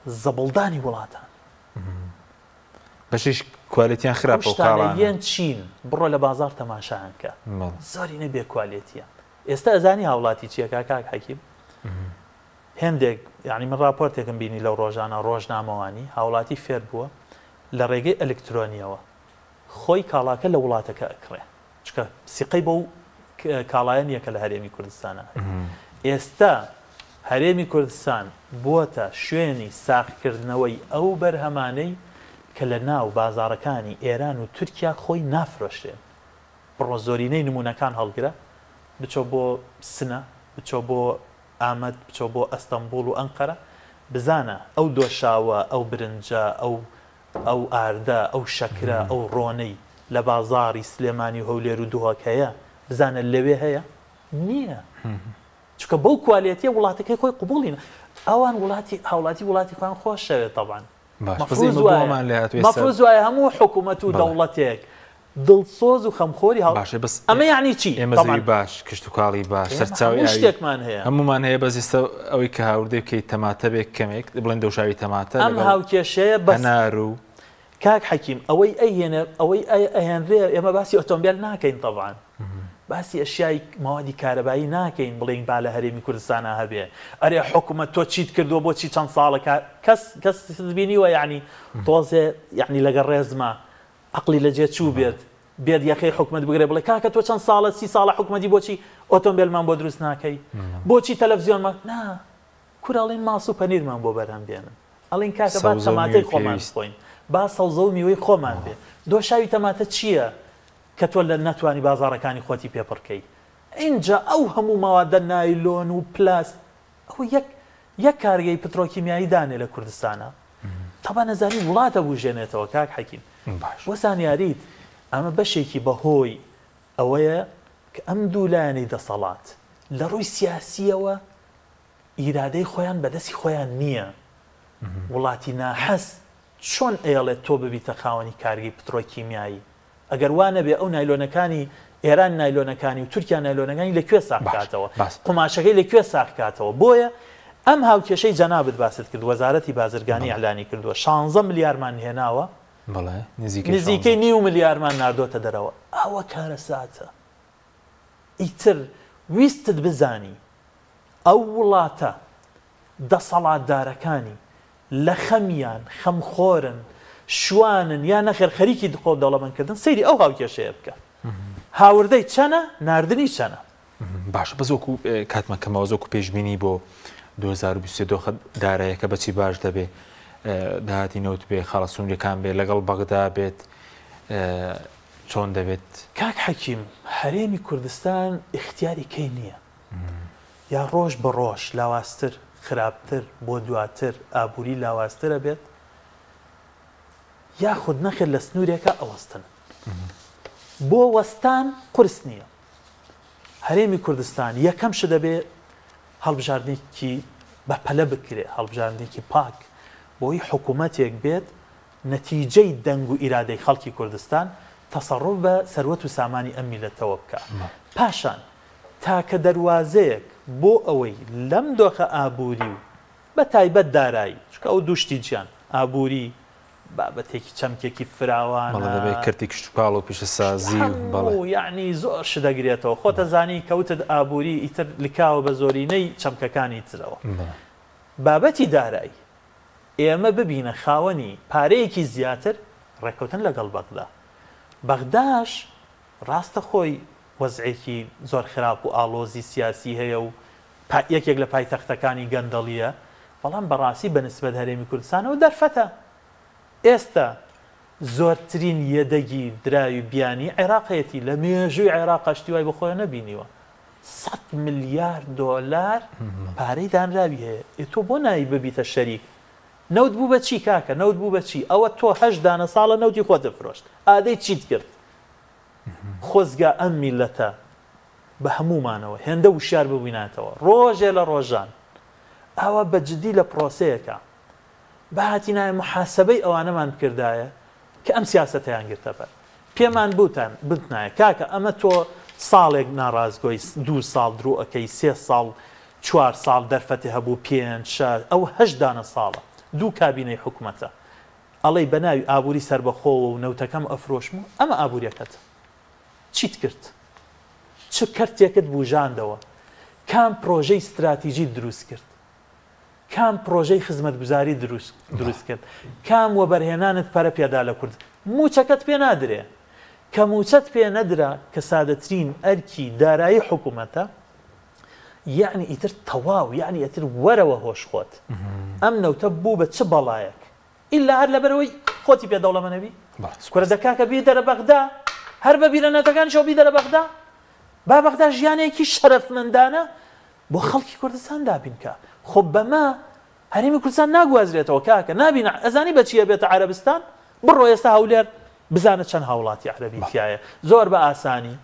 زەبڵدانی وڵاتان بەشیش کوالیتیان خراپە و قاڵانە چین بڕۆ لە بازار تەماشایان کە زۆری نەبێ کوالیتیە ئێستا ئەزانی هاوڵاتی چییە کاک حەکیم هەندێک یعنی من راپۆرتێکم بینی لەو ڕۆژانە ڕۆژنامەوانی هاوڵاتی فێر بووە لە ڕێگەی ئەلکترۆنیەوە خۆی کاڵاکە لە وڵاتەکە ئەکڕێ چکە سیقەی بەو کاڵایەن یەکە لە هەرێمی کوردستانە ئێستا هەرێمی کوردستان بووەتە شوێنی ساختکردنەوەی ئەو بەرهەمانەی کە لە ناو بازارەکانی ئێران و تورکیا خۆی نافرۆشتێن بڕۆ زۆرینەی نمونونەکان هەڵگرە بچۆ بۆ سنە بچۆ بۆ ئامەد بچۆ بۆ ئەستەمبول و ئەنقەرە بزانە ئەو دۆشاوە ئەو برنجە ئەو ئاردە ئەو شەکرە ئەو ڕۆنەی لە بازاری سلێمانی و هەولێر و دووهۆکەیە بزانە لەوێ هەیە نییە چکە بەو کوالیتیە وڵاتەکەی خۆی قوبوڵینە ئەوان هاوڵاتی وڵاتی خۆیان خۆش شەوێت تەبان مەفروض وایە هەموو حکوومەت و دەوڵەتێک دڵسۆز و خەمخۆری ئەمە یعنی چی ئێمەزەوی باش کشت و کاڵی باش سەرچاوی شتێکمان هەیە هەمومان هەیە بەس ئێستا ئەوەی کە هاوردەی بکەیت تەماتە بێک کەمێک بڵێن دەوشاوی تەماتە ئەم هاوکێشەیە بەنار و کاک حەکیم ئەوەی ئەهێنە ئەوەی ئەهێنرێ ئێمە باسی ئۆتۆمبیل ناکەین تەبعاً باسی ئەشیای ماوەدی کارەبایی ناکەین بڵێن با لە هەرێمی کوردستانە هەبێ ئەرێ حکوومەت تۆ چیت کردووە بۆچی چەند ساڵە کەس بینیوە یعنی تۆزێ یعنی لەگەڵ ڕێزمە عقلی لەجێ چوو بێت یەخەی حکوومەت بگرێ بڵێ کاکە تۆ چەند ساڵە 30 ساڵە حکوومەتی بۆچی ئۆتۆمبیلمان بۆ دروست ناکەی بۆچی تەلەڤیزیۆنمان نا کوراڵین ماس و پەنیرمان بۆ بەرهەم بێنن ئەڵین کاکە با تەماتەی خۆمان بخۆین با سەوزە و میوەی خۆمان بێ دۆشاوی تەماتە چییە کە تۆ لە ناتوانی بازاڕەکانی خۆتی پێپڕکەی اینجا ئەو هەموو ماوادە نایلۆن و پلاست ئەو یەک کارگەی پترۆکیمیایی دانێ لە کوردستانە تەبا نەزانی وڵاتە بژێنێتەوە کاک حەکیم وە زانیاریت ئەمە بەشێکی بەهۆی ئەوەیە کە ئەم دوو لایەنەی دەسەڵات لە ڕووی سیاسیەوە ئیرادەی خۆیان بەدەستی خۆیان نییە وڵاتی ناحەس چۆن ئێڵێت تۆ ببیتە خاوەنی کارگەی پترۆکیمیایی ئەگەر وانە بێ ئەو نایلۆنەکانی ئێران نایلۆنەکانی و تورکیا نایلۆنەکانی لەکوێ ساخکاتەوە قماشەکەی لەکوێ ساخکاتەوە بۆیە ئەم هاوکێشەی جەنابەت باست کرد وەزارەتی بازرگانی ئەعلانی کردووە 16 ملیارمان هێناوە نزیکەی 9 ملیارمان ناردۆتە دەرەوە ئەوە کارە ساتە ئیتر ویستت بزانی ئەو وڵاتە دەسەڵاتدارەکانی لە خەمیان خەمخۆرن شوانن یا نەخێر خەریکی دخۆ دەوڵەمەندکردن سەیری ئەو هاوکێشەیە بکە هاوردەی چەنە ناردنی چەنە باش بە زۆکو کاتمەکەمەوە زۆکو پێشبینی بۆ 2022 دارایەکە بەچی باش دەبێ داهاتی نەوت بێ خاڵەسوونیەکان بێ لەگەڵ بەغدا بێت چۆن دەبێت کاک حەکیم هەرێمی کوردستان اختیاری کەی نییە یا ڕۆژ بە ڕۆژ لاواستر خراپتر بۆ دواتر ئابووری لاواسترە بێت یاخود نەخێر لە سنوورێکە ئەوەستن بۆ وەستان قرس نییە هەرێمی کوردستان یەکەم ش دەبێ هەڵبژاردنێکی بەپەلە بکرێ هەڵبژاردنێکی پاک بۆی حکوومەتێک بێت نەتیجەی دەنگ و ئیرادەی خەڵکی کوردستان تەسەڕوف بە سەروەت و سامانی ئەم میلەتەوە بکە پاشان تاکە دەواازەیەک بۆ ئەوەی لەم دۆخە ئابووری و بە تایبەت دارایی چکە ئەو دووشتی گیان ئابووری بابەتێکی چەمکێکی فراوان کردی کشتتوپاڵ و پیشە سازی و یعنی زۆر ش دەگرێتەوە خۆتە زانی کەوتت ئابووری ئیتر لکاوە بە زۆرینەی چەمکەکانی ترەوە بابەتی دارایی ئێمە ببینە خاوەنی پارەیەکی زیاتر ڕێکەوتن لەگەڵ بەغدا بەغداش ڕاستە خۆی وەزعێکی زۆر خراپ و ئاڵۆزی سیاسی هەیە و یەکێک لە پایتەختەکانی گەندەڵیە بەڵام بەڕاستی بەنسبەت هەرێمی کوردستانەوە دەرفەتە ئێستا زۆرترین یەدەگی دراوی بیانی عێراقەتی لە مێژووی عێراق قەشتیوای بە خۆیان نەبینیوە 100 ملیار دۆلار پارەی دانراوی هەیە تۆ بۆ نایی ببیتە شەریک نەوت بوو بە چی کاکە نەوت بوو بە چی ئەوە تۆ 8 دانە ساڵە نەوتی خۆ دەفرۆشت ئادەی چیت کرد خۆزگا ئەم میلەتە بە هەمومانەوە هێندە وشار ببوویناتەوە ڕۆژێ لە ڕۆژان ئەوە بەجددی لە پرۆسەیەەکە بەهاتی نایە محاسبەی ئەوانەمان کردایە کە ئەم سیاسەتەیان گرتە بەر پێمان بوتان بتنایە کاکە ئەمە تۆ ساڵێک ناڕازگۆی 2 ساڵ درۆەکەی 3 ساڵ 4 ساڵ دەرفەتی هەبوو 5 6 ئەو 8 دانە ساڵە دوو کابینەی حکوومەتە ئەڵەی بە ناوی ئابووری سربەخۆوە و نەوتەکەم ئەفرۆشم و ئەمە ئابوووریەکەت چیت کرد چ کەرتێکت بوژاندەوە کام پرۆژەی استراتیژی دروست کرد کام پرۆژەی خزمەتگوزاری دروست کرد کام وەبەرهێنانت پەرە پێدا لە کورد موچەکەت پێ نادرێ کە موچەت پێ نەدرا کە سادەترین ئەرکی دارایی حکوومەتە یعنی ئیتر تەواو یعنی ئەتر وەرەوە هۆش خۆت ئەم نەوتە بوو بە چ بەڵایەک ئیلا هەر لەبەرەوەی خۆتی پێ دەوڵەمەنەبی کوورە دەکاکە بی دەرە بەغدا هەر بە بیرەنەتەکانیشەوە بی دەرە بەغدا با بەغدا ژیانێکی شەرەفمەندانە بۆ خەڵکی کوردستان دابینکە خۆ بەمە هەرێمی کوردستان ناگوازرێتەوە کاکە نبینە ئەزانی بەچیە بێتە عەرەبستان بڕۆ ئێستا هەولێر بزانە چەند هاوڵاتی عەرەبی تایە زۆر بە ئاسانی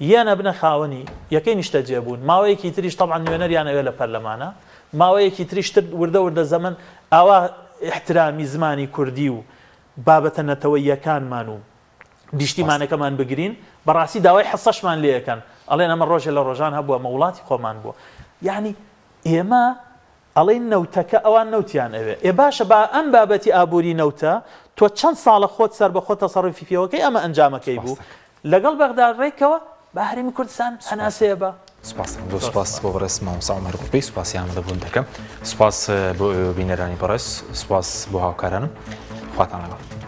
یانە بنە خاوەنی یەکەی نیشتە جێبوون ماوەیەکی تریش تەبعاً نوێنەریان ئەوێ لە پەرلەمانە ماوەیەکی تریش تر وردە زەمن ئاوا احترامی زمانی کوردی و بابەتە نەتەوەییەکانمان و دیشتیمانەکەمان بگرین بەڕاستی داوای حەسەشمان لێ یەکەن ئەڵێن ئەمە ڕۆژێ لە ڕۆژان هەبووە مەوڵاتی خۆمان بووە یعنی ئێمە ئەڵێن نەوتەکە ئەوان نەوتیان ئەوێ باشە با ئەم بابەتی ئابووری نەوتە تۆ چەند ساڵە خۆت سەر بە خۆت تەسەڕوفی پێوەکەی ئەمە ئەنجامەکەی بوو لەگەڵ بەغدا ڕێکەوە بە هەرێمی کوردستان هەناسەیە بە سپاس بۆ بەڕێز مامۆستا عومەر گوڵپی سوپاسی ئامادەبوون دەکەم سپاس بۆ بینەرانی بەڕێز سپاس بۆ هاوکارانم خواتان لەگەڵ